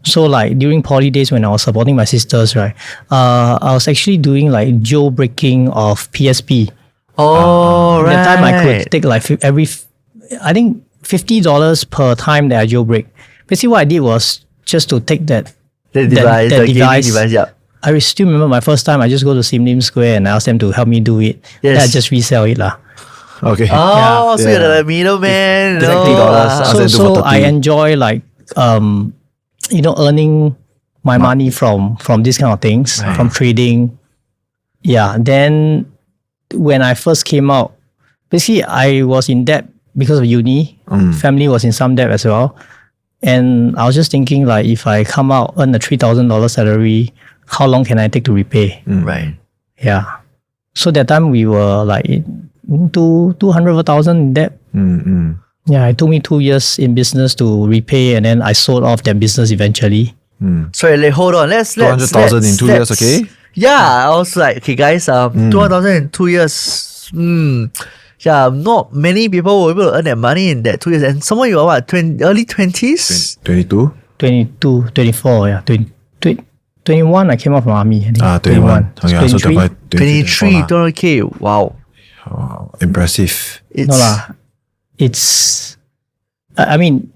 So like during poly days when I was supporting my sisters, right, I was actually doing like jailbreaking of PSP. Oh, right. At that time I could take like I think $50 per time that I jailbreak. Basically what I did was just to take that device, that the gaming device, yeah. I still remember my first time I just go to Sim Lim Square and I asked them to help me do it. Yes. Then I just resell it lah. Okay. Oh, so you're the middleman. $50. So I enjoy like earning my money from these kind of things, from trading. Yeah. Then when I first came out, basically I was in debt because of uni. Family was in some debt as well. And I was just thinking like if I come out, earn a $3,000 salary, how long can I take to repay? Right. Yeah. So that time we were like 200,000 in debt. Yeah, it took me 2 years in business to repay, and then I sold off that business eventually. Sorry, hold on. Let's 200,000 in 2 years, okay? Yeah, I was like, okay, guys, 200,000 in 2 years. Yeah, not many people were able to earn that money in that 2 years. And someone you are what, early 20s? 22? 22, 24, yeah. 21, I came out from army. I think. 21. Okay, so 23, 200K. Wow. Impressive. No lah. It's, I mean,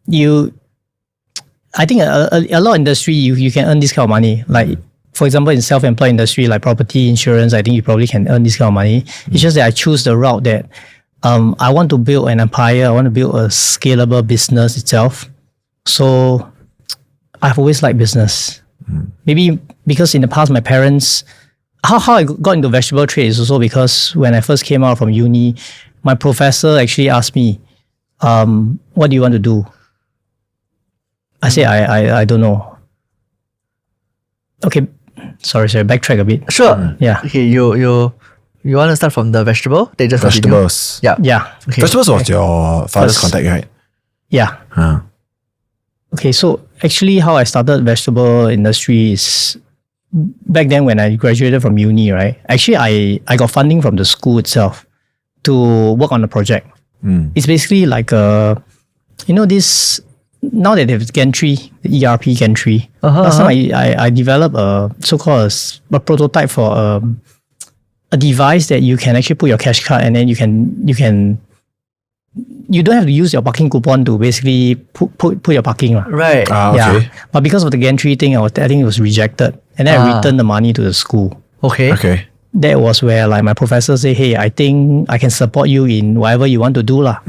I think a lot of industry, you can earn this kind of money. Like, for example, in self-employed industry, like property insurance, I think you probably can earn this kind of money. It's just that I choose the route that I want to build an empire. I want to build a scalable business itself. So I've always liked business. Maybe because in the past, my parents, how I got into vegetable trade is also because when I first came out from uni, my professor actually asked me, what do you want to do? I say, I don't know. Okay, sorry, backtrack a bit. Sure. Yeah. Okay, you You want to start from the vegetable? They just continue. Vegetables. Yeah. Yeah. Okay. Vegetables was your father's First. contact, right? Yeah. Huh. Okay, so actually how I started vegetable industry is back then when I graduated from uni, right? Actually, I got funding from the school itself to work on a project. It's basically like this, now that they have Gantry, the ERP Gantry. Last time I developed a so-called a prototype for a device that you can actually put your cash card and then you don't have to use your parking coupon to basically put your parking. Right. Okay. Yeah. But because of the gantry thing, I think it was rejected. And then I returned the money to the school. Okay. Okay. That was where like my professor said, hey, I think I can support you in whatever you want to do lah.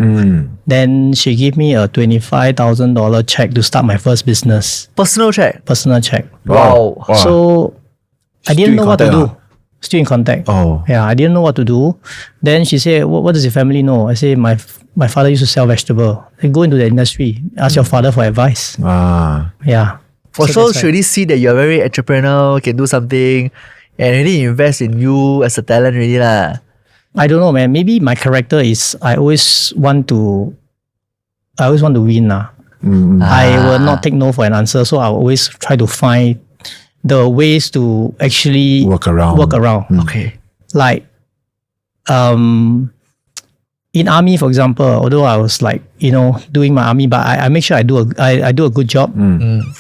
Then she gave me a $25,000 check to start my first business. Personal check. Personal check. Wow. So I Still didn't in know what to contact, do. Still in contact. Oh. Yeah, I didn't know what to do. Then she said, what does your family know? I say, my father used to sell vegetable. Then go into the industry. Ask your father for advice. Yeah. For So sure, that's she already see that you're very entrepreneurial, can do something, and really invest in you as a talent really lah. I don't know, man. Maybe my character is I always want to win lah. I will not take no for an answer. So I will always try to find the ways to actually Work around. Okay. Like in army, for example, although I was like, doing my army, but I make sure I do a good job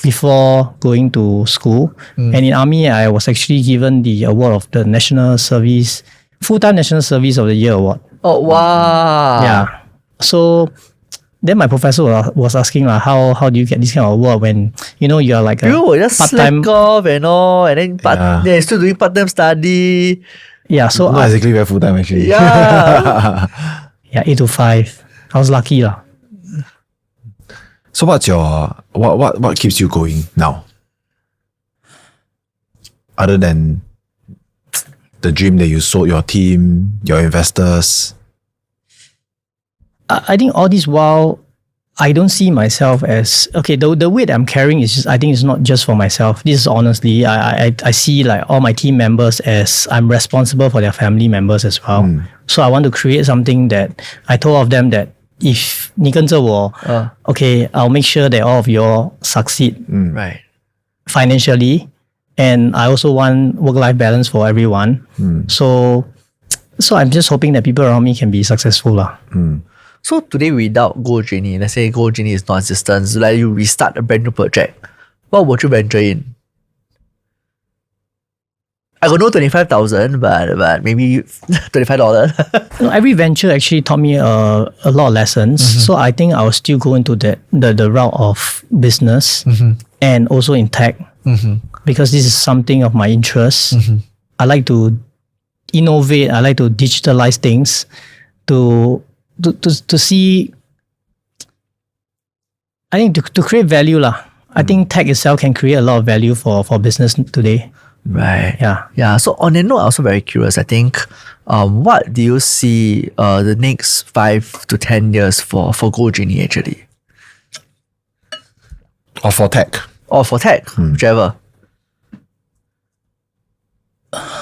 before going to school. And in army, I was actually given the award of the Full-Time National Service of the Year award. Oh, wow. Yeah. So then my professor was asking like, how do you get this kind of award when you are like You will just part-time. slack off and all, and then you're still doing part-time study. Yeah. So Not exactly very full time actually. Yeah. yeah, 8 to 5. I was lucky lah. So what's your what keeps you going now? Other than the dream that you sold your team, your investors. I think all this while, I don't see myself as okay. The weight I'm carrying is just, I think it's not just for myself. This is honestly, I see like all my team members as I'm responsible for their family members as well. So I want to create something that I told of them that if 你跟着我, okay, I'll make sure that all of you all succeed Right. financially, and I also want work-life balance for everyone. So I'm just hoping that people around me can be successful lah. So today without GoJini, let's say GoJini is non-existent, like you restart a brand new project, what would you venture in? I got no 25,000, but maybe $25. No, every venture actually taught me a lot of lessons. So I think I will still go into the route of business and also in tech because this is something of my interest. I like to innovate. I like to digitalize things to see. I think to create value lah. I think tech itself can create a lot of value for business today. Right. Yeah. Yeah. So on that note, I'm also very curious. I think, what do you see the next 5 to 10 years for GoJini actually? Or for tech? Or for tech, whichever.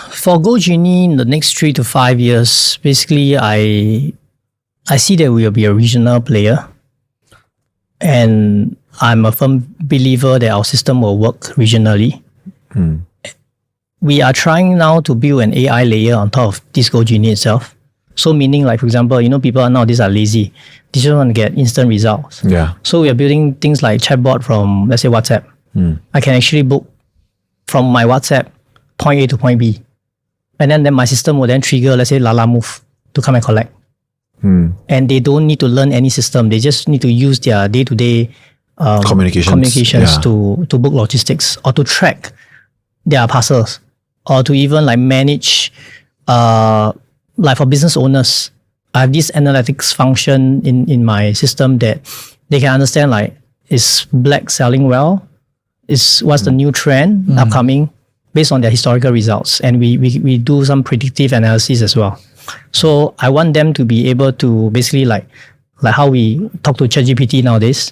For GoJini, in the next 3 to 5 years, basically, I see that we will be a regional player. And I'm a firm believer that our system will work regionally. We are trying now to build an AI layer on top of this GoJini itself. So meaning like, for example, people nowadays are lazy. They just want to get instant results. Yeah. So we are building things like chatbot from, let's say, WhatsApp. I can actually book from my WhatsApp point A to point B. And then my system will then trigger, let's say, Lala Move to come and collect. And they don't need to learn any system. They just need to use their day-to-day communications to book logistics or to track their parcels or to even like manage, like for business owners, I have this analytics function in my system that they can understand like, is black selling well? What's the new trend upcoming based on their historical results? And we do some predictive analysis as well. So I want them to be able to basically like how we talk to ChatGPT nowadays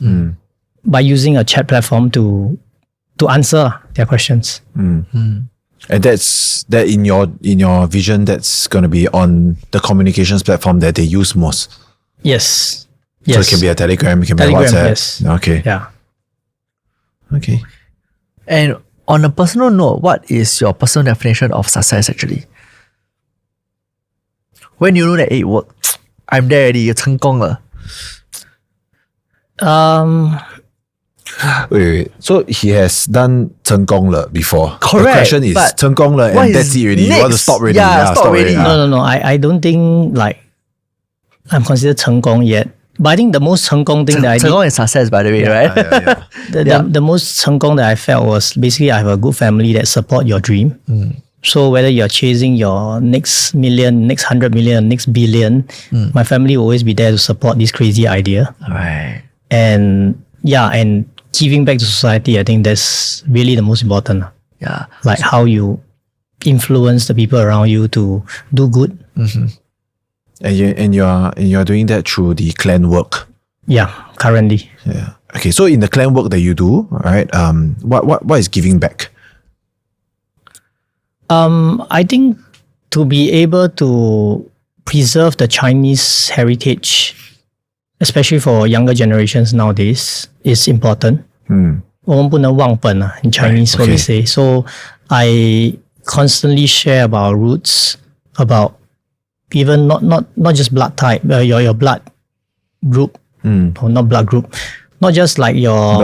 by using a chat platform to answer their questions. And that's that in your vision, that's going to be on the communications platform that they use most. Yes. So it can be a Telegram, it can be a WhatsApp. Yes. Okay. Yeah. Okay. And on a personal note, what is your personal definition of success actually? When you know that, hey, I'm there already, 成功了. Wait. So he has done 成功了 before. Correct, The question is but 成功了what and that's is it already. You want to next? stop already. Yeah, stop already. No. I don't think like I'm considered 成功 yet. But I think the most 成功 thing that I did, 成功 is success, by the way, right? the most 成功 that I felt was basically I have a good family that support your dream. So whether you're chasing your next million, next 100 million, next billion, my family will always be there to support this crazy idea. Right. And giving back to society, I think that's really the most important. Yeah. Like how you influence the people around you to do good. And you're doing that through the clan work. Yeah, currently. Yeah. Okay. So in the clan work that you do, right? What is giving back? I think to be able to preserve the Chinese heritage, especially for younger generations nowadays, is important. 我们不能忘本 in Chinese, what we say. So I constantly share about roots, about even not just blood type, your blood group, or not blood group, not just like your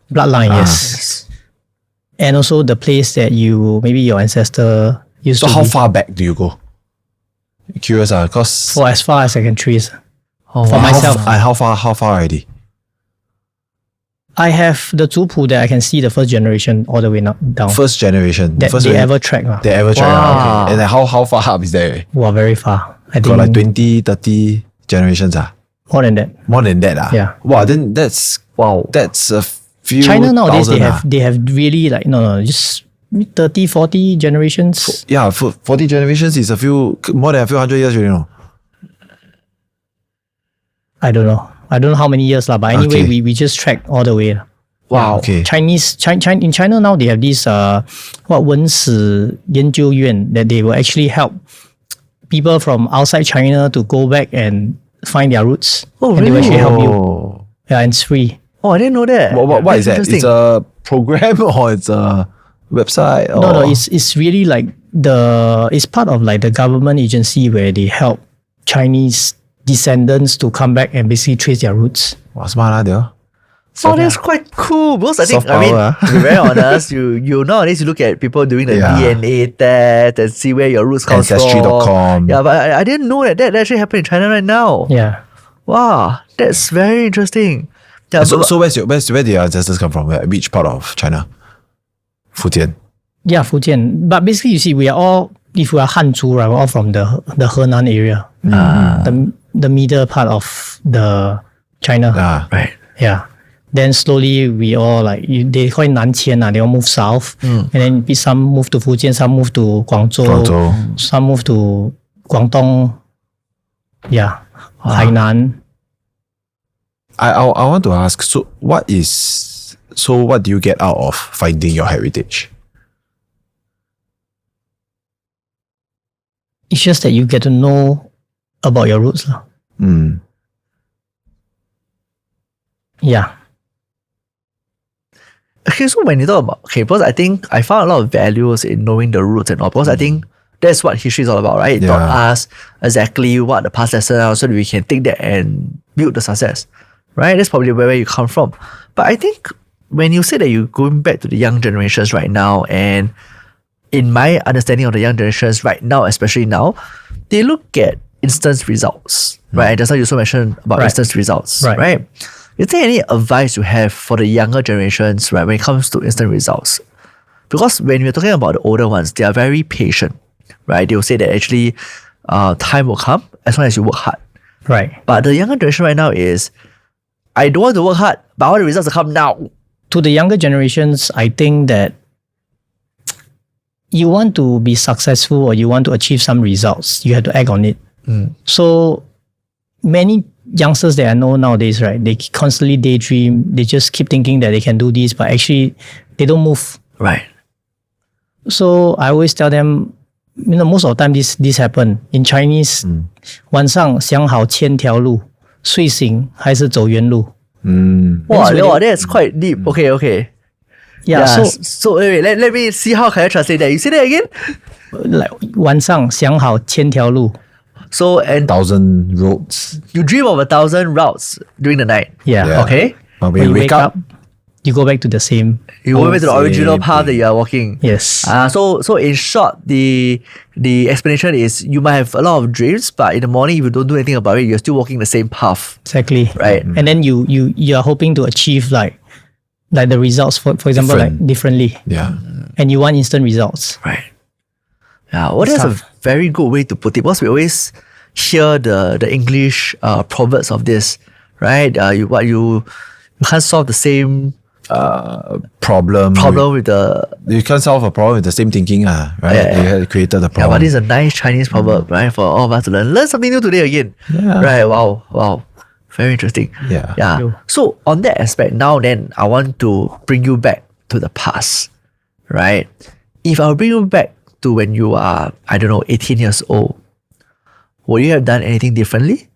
bloodline, yes. And also the place that maybe your ancestor used So to how be. far back do you go? Curious, because For as far as I can trace. Oh, For wow. myself, how far already? I have the 族谱 that I can see the first generation all the way down. First generation. that first they gen- ever track. They ever tried. Wow. Okay. And then how far up is that? Wow, very far. I think Got like 20, 30 generations. more than that. More than that. Yeah. Wow, then that's a few China nowadays thousand, they have really like just 30, 40 generations. Yeah, 40 generations is more than a few hundred years, you know. I don't know how many years lah, but anyway, Okay. we just track all the way. Wow. Okay. In China now they have this 文史研究院 that they will actually help people from outside China to go back and find their roots. Oh, And they will really? actually help you. Oh. Yeah, and it's free. Oh, I didn't know that. What is that? Interesting. It's a program or it's a website? Or? No, it's really like it's part of like the government agency where they help Chinese descendants to come back and basically trace their roots. Wow, smart they are. Oh, that's quite cool. Because I think, Soft power, to be very honest, you nowadays you look at people doing the Yeah. DNA test and see where your roots come from. Ancestry.com. Yeah, but I didn't know that actually happened in China right now. Yeah. Wow, that's very interesting. Yeah, So where the ancestors come from? Which part of China? Fujian. Yeah, Fujian. But basically, you see, we are all, if we are Hanzhu, right, we're all from the Henan area. The middle part of the China. right. Yeah. Then slowly we all like, they call it Nanqian, they all move south. And then some move to Fujian, some move to Guangzhou, some move to Guangdong. Yeah. Hainan. I want to ask, so what do you get out of finding your heritage? It's just that you get to know about your roots. Yeah. Okay, so when you talk about, because I think I found a lot of values in knowing the roots and all, because I think that's what history is all about, right? It taught us exactly what the past lessons are so that we can take that and build the success, right? That's probably where you come from. But I think when you say that you're going back to the young generations right now, and in my understanding of the young generations right now, especially now, they look at instant results, right? Just like you also mentioned about instant results, right? Is there any advice you have for the younger generations, right, when it comes to instant results? Because when we're talking about the older ones, they are very patient, right? They will say that actually time will come as long as you work hard. Right. But the younger generation right now is, I don't want to work hard, but I want the results to come now. To the younger generations, I think that you want to be successful or you want to achieve some results, you have to act on it. So many youngsters that I know nowadays, right, they constantly daydream. They just keep thinking that they can do this, but actually they don't move. Right. So I always tell them, most of the time this happen in Chinese. 晚上想好千条路，睡醒还是走原路。Wow, that's quite deep. Okay. Yeah. So wait, let me see how can I translate that. You say that again? Like 晚上想好千条路。So and 1,000 roads. you dream of 1,000 routes during the night. Yeah. Okay. But When you wake up, you go back to the same. You go back to the original same path that you are walking. Yes. So in short, the explanation is you might have a lot of dreams, but in the morning if you don't do anything about it, you're still walking the same path. Exactly. Right. And then you are hoping to achieve like the results for example Different. like differently. Yeah. And you want instant results. Right. Yeah, well, It's that's tough. a very good way to put it. Because we always hear the English proverbs of this, right? You can't solve the same Problem. with the You can't solve a problem with the same thinking, right? Yeah. You had created the yeah, problem. but this is a nice Chinese proverb, right? For all of us to learn. Learn something new today again. Yeah. Right. Wow. Very interesting. Yeah. Yeah. So on that aspect, now then I want to bring you back to the past. Right? If I bring you back to when you are, 18 years old, would you have done anything differently?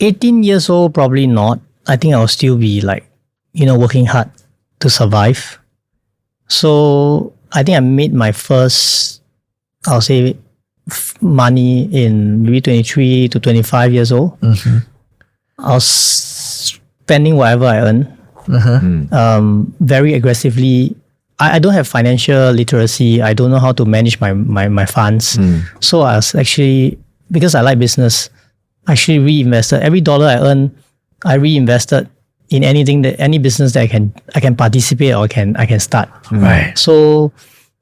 18 years old, probably not. I think I'll still be like, working hard to survive. So I think I made my first, I'll say, money in maybe 23 to 25 years old. I was spending whatever I earn. Very aggressively. I don't have financial literacy. I don't know how to manage my funds. So I was actually, because I like business, actually reinvested. Every dollar I earn, I reinvested in any business that I can participate or I can start. Right. So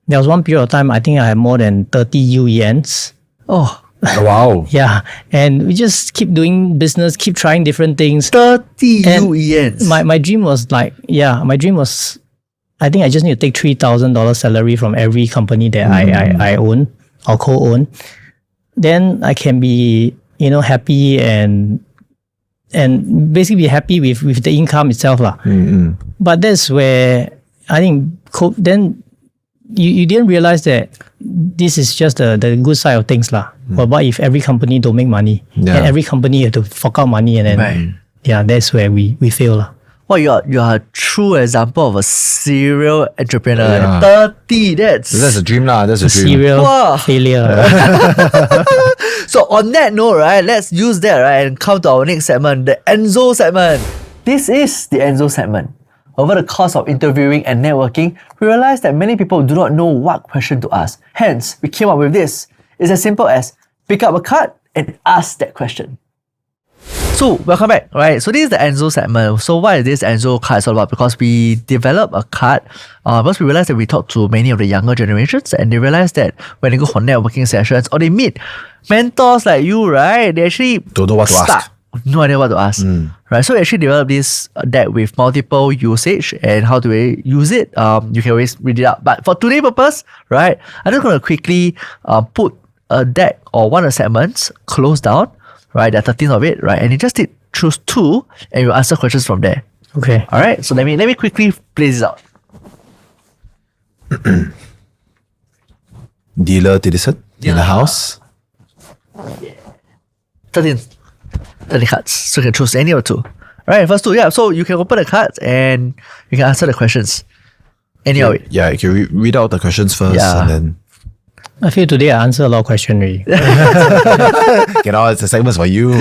there was one period of time, I think I had more than 30 UENs. Oh, Wow. Yeah. And we just keep doing business, keep trying different things. 30 And UENs. My dream was I think I just need to take $3,000 salary from every company that I own or co-own. Then I can be, happy and basically be happy with the income itself. But that's where I think then you didn't realize that this is just the good side of things. But what if every company don't make money? Yeah. And every company have to fork out money and then Right. that's where we fail. Well, you are a true example of a serial entrepreneur. Yeah. 30, that's a dream lah. That's a dream. Serial Wow. failure. So on that note, right, let's use that, right, and come to our next segment, the Enzo segment. This is the Enzo segment. Over the course of interviewing and networking, we realized that many people do not know what question to ask. Hence, we came up with this. It's as simple as pick up a card and ask that question. So, welcome back, right? So, this is the Enzo segment. So, what is this Enzo card all about? Because we developed a card because we realized that we talked to many of the younger generations and they realized that when they go for networking sessions or they meet mentors like you, right? They actually Don't know what to ask. No idea what to ask, right? So, we actually developed this deck with multiple usage and how do we use it. You can always read it out. But for today's purpose, right, I'm just going to quickly put a deck or one of the segments close down. Right, there are 13 of it, right? And you just need choose 2 and you answer questions from there. Okay. All right, so let me quickly play this out. Dealer citizen in the house. 13 cards, so you can choose any of 2. All right, first 2, so you can open the cards and you can answer the questions. Any of it. Yeah, you can read out the questions first Yeah. and then I feel today I answer a lot of questions already. it's a segment for you.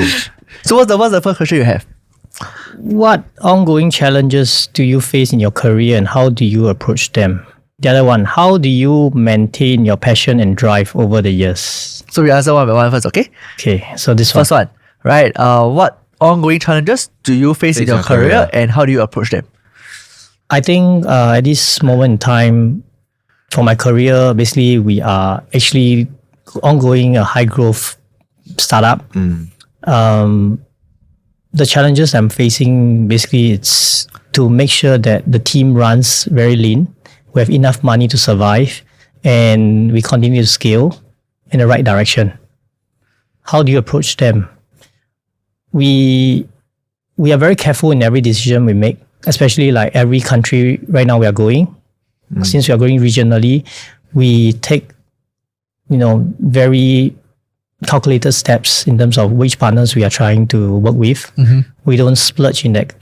So what's the first question you have? What ongoing challenges do you face in your career and how do you approach them? The other one, how do you maintain your passion and drive over the years? So we answer one by one first, okay? Okay, so this one. First one, right? What ongoing challenges do you face in your career and how do you approach them? I think at this moment in time, for my career, basically we are actually ongoing a high growth startup. The challenges I'm facing, basically it's to make sure that the team runs very lean. We have enough money to survive and we continue to scale in the right direction. How do you approach them? We are very careful in every decision we make, especially like every country right now we are going. Since we are growing regionally, we take, very calculated steps in terms of which partners we are trying to work with. We don't splurge in that,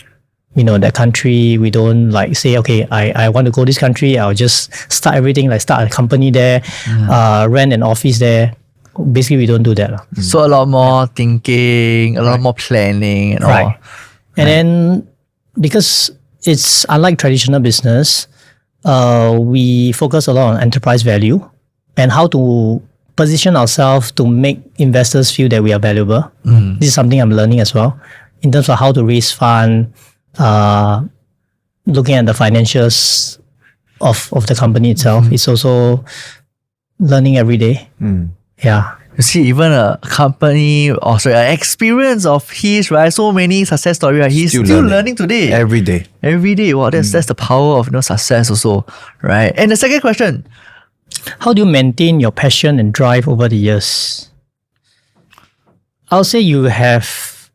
that country. We don't say, okay, I want to go this country. I'll just start everything, start a company there, rent an office there. Basically, we don't do that. So a lot more thinking, a lot more planning and all. And then because it's unlike traditional business, we focus a lot on enterprise value and how to position ourselves to make investors feel that we are valuable. This is something I'm learning as well in terms of how to raise fund, looking at the financials of the company itself. It's also learning every day. Yeah. You see, even a company, an experience of his, right? So many success stories, right? He's still learning today. Every day. Every day. Wow, that's the power of success also, right? And the second question. How do you maintain your passion and drive over the years? I'll say you have.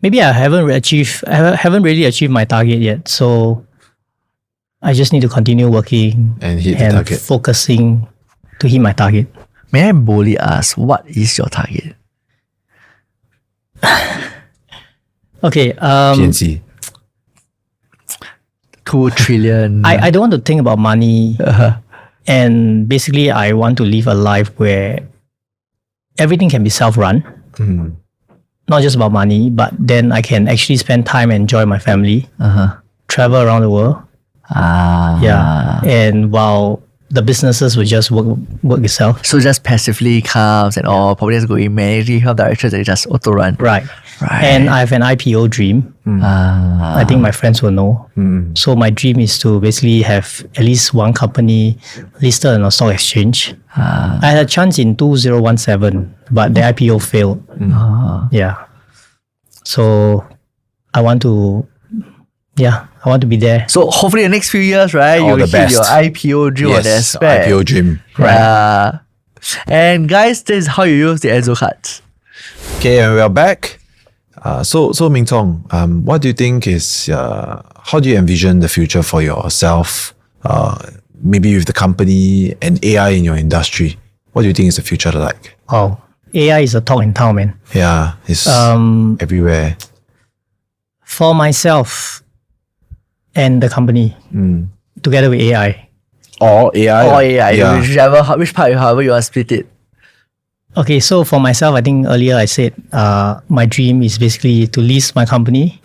Maybe I haven't really achieved my target yet. So I just need to continue working and hit the target. Focusing to hit my target. May I boldly ask, what is your target? Okay. PNC. 2 trillion. I don't want to think about money. And basically, I want to live a life where everything can be self-run. Not just about money, but then I can actually spend time and enjoy my family. Travel around the world. Yeah. And while the businesses will just work itself. So just passively comes and all, probably just go in many health directions and just auto run. Right. And I have an IPO dream. I think my friends will know. So my dream is to basically have at least one company listed on a stock exchange. I had a chance in 2017, but the IPO failed. Yeah. So I want to be there. So hopefully the next few years, right, you will hit your IPO dream on that aspect. IPO dream. Right. And guys, this is how you use the Enzo cards. Okay, and we are back. So Ming Cong, what do you think is, how do you envision the future for yourself, maybe with the company and AI in your industry? What do you think is the future like? Oh, AI is a talk in town, man. Yeah, it's everywhere. For myself and the company, together with AI. Or AI. Or AI, Yeah. which part, however you want to split it. Okay, so for myself, I think earlier I said my dream is basically to lease my company.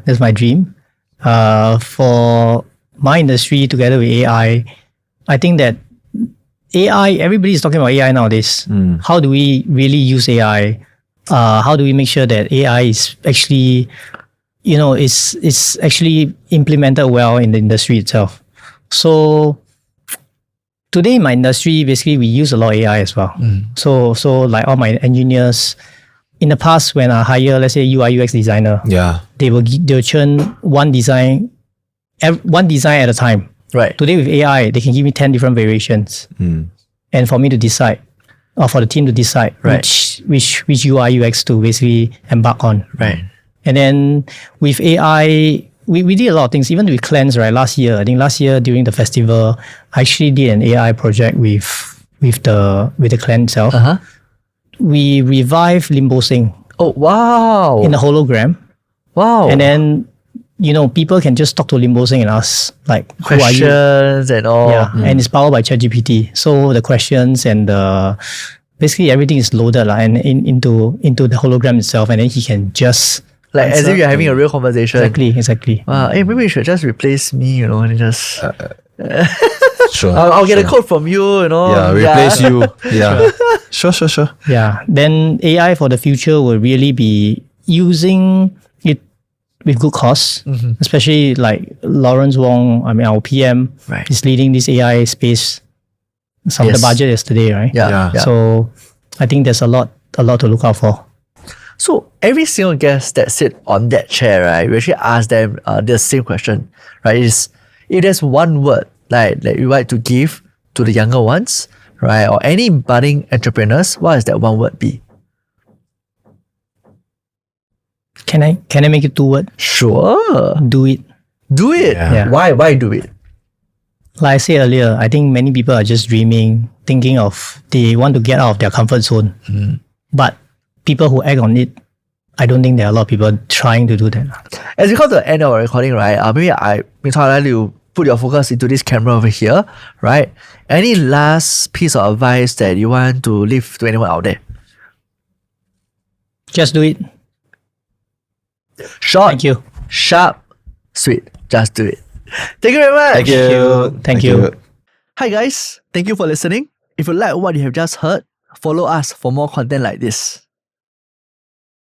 That's my dream. For my industry, together with AI, I think that AI, everybody is talking about AI nowadays. How do we really use AI? How do we make sure that AI is actually, is actually implemented well in the industry itself? So today in my industry, basically we use a lot of AI as well. So like all my engineers, in the past when I hire, let's say UI UX designer, they'll churn one design at a time. Right. Today with AI, they can give me 10 different variations, and for me to decide, or for the team to decide which UI UX to basically embark on. Right. And then with AI, we did a lot of things, even with Cleanse, right? Last year during the festival, I actually did an AI project with the Cleanse itself. We revived Limbo Sing. Oh, wow. In a hologram. Wow. And then, people can just talk to Limbo Sing and ask, like, questions who are you? and all. Yeah, and it's powered by ChatGPT. So the questions and basically everything is loaded and into the hologram itself, and then he can just like answer. as if you're having a real conversation. Exactly. Wow. Hey, maybe you should just replace me, and just. Sure. I'll get a code from you, Yeah, replace you. Yeah. Sure. Yeah. Then AI for the future will really be using it with good cause, especially like Lawrence Wong, our PM, is leading this AI space. Some of the budget yesterday, right? Yeah. So I think there's a lot to look out for. So every single guest that sit on that chair, right, we actually ask them the same question, right? Is if there's one word that you like to give to the younger ones, right, or any budding entrepreneurs, what does that one word be? Can I make it 2 words? Sure. Do it. Do it. Yeah. Why do it? Like I said earlier, I think many people are just dreaming, thinking of they want to get out of their comfort zone. But people who act on it, I don't think there are a lot of people trying to do that. As we come to the end of our recording, right? Maybe Ming Cong, I'd like you put your focus into this camera over here, right? Any last piece of advice that you want to leave to anyone out there? Just do it. Short, Thank you. sharp, sweet. Just do it. Thank you very much. Thank you. Thank you. Hi guys, thank you for listening. If you like what you have just heard, follow us for more content like this.